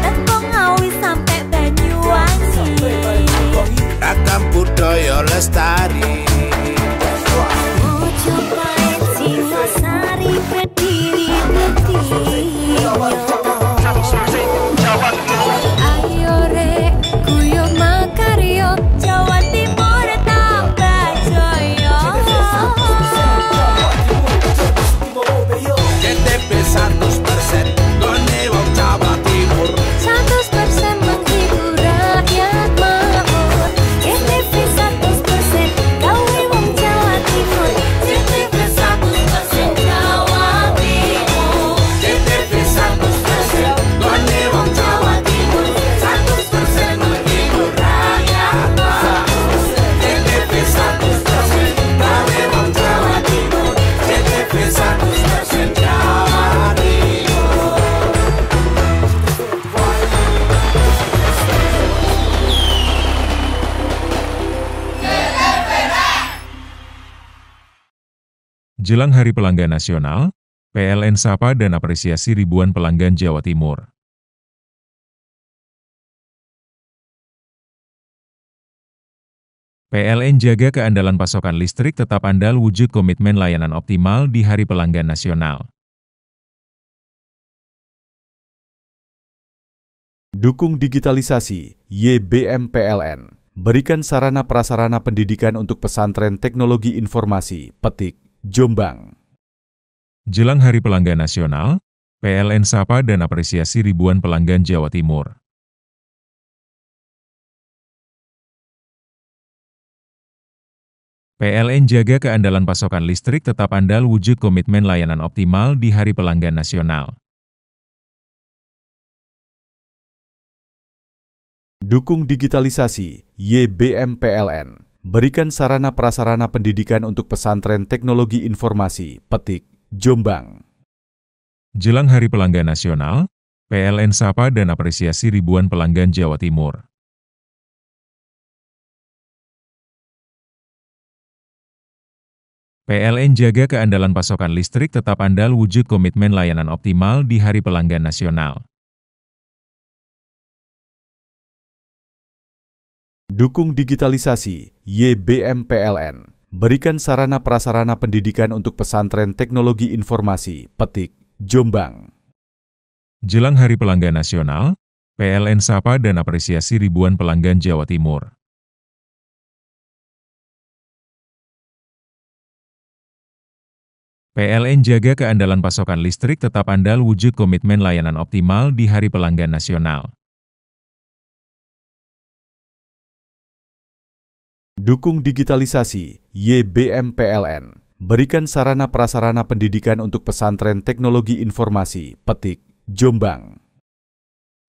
Teko Ngawi sampai Banyuwangi, ragam budaya lestari. Mojopahit, Singosari, Kediri, Putih. Ayo rek, guyub makaryo, Jawa Timur tambah joyo. CTV 100% gone wong Jawa Timur. 100% menghibur rakyat makmur. Jelang Hari Pelanggan Nasional, PLN sapa dan apresiasi ribuan pelanggan Jawa Timur. PLN jaga keandalan pasokan listrik tetap andal wujud komitmen layanan optimal di Hari Pelanggan Nasional. Dukung digitalisasi, YBM PLN. Berikan sarana prasarana pendidikan untuk pesantren teknologi informasi, Petik, Jombang. Jelang Hari Pelanggan Nasional, PLN sapa dan apresiasi ribuan pelanggan Jawa Timur. PLN jaga keandalan pasokan listrik tetap andal wujud komitmen layanan optimal di Hari Pelanggan Nasional. Dukung digitalisasi, YBM PLN. Berikan sarana prasarana pendidikan untuk pesantren teknologi informasi, Petik, Jombang. Jelang Hari Pelanggan Nasional, PLN sapa dan apresiasi ribuan pelanggan Jawa Timur. PLN jaga keandalan pasokan listrik tetap andal wujud komitmen layanan optimal di Hari Pelanggan Nasional. Dukung digitalisasi, YBM PLN. Berikan sarana prasarana pendidikan untuk pesantren teknologi informasi, Petik, Jombang. Jelang Hari Pelanggan Nasional, PLN sapa dan apresiasi ribuan pelanggan Jawa Timur. PLN jaga keandalan pasokan listrik tetap andal wujud komitmen layanan optimal di Hari Pelanggan Nasional. Dukung digitalisasi, YBM PLN. Berikan sarana prasarana pendidikan untuk pesantren teknologi informasi, Petik, Jombang.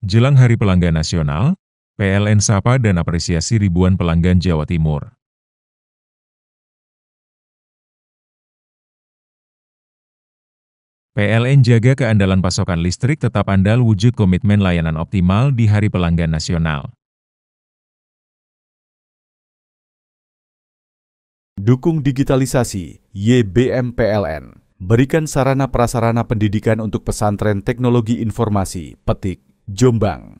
Jelang Hari Pelanggan Nasional, PLN sapa dan apresiasi ribuan pelanggan Jawa Timur. PLN jaga keandalan pasokan listrik tetap andal wujud komitmen layanan optimal di Hari Pelanggan Nasional. Dukung digitalisasi, YBM PLN. Berikan sarana prasarana pendidikan untuk pesantren teknologi informasi, Petik, Jombang.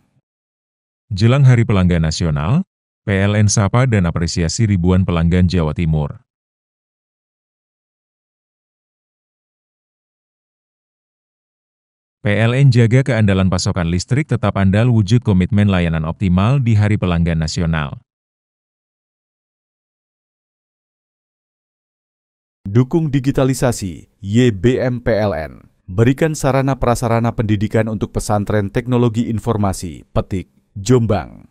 Jelang Hari Pelanggan Nasional, PLN sapa dan apresiasi ribuan pelanggan Jawa Timur. PLN jaga keandalan pasokan listrik tetap andal wujud komitmen layanan optimal di Hari Pelanggan Nasional. Dukung digitalisasi, YBM PLN. Berikan sarana prasarana pendidikan untuk pesantren teknologi informasi, Petik, Jombang.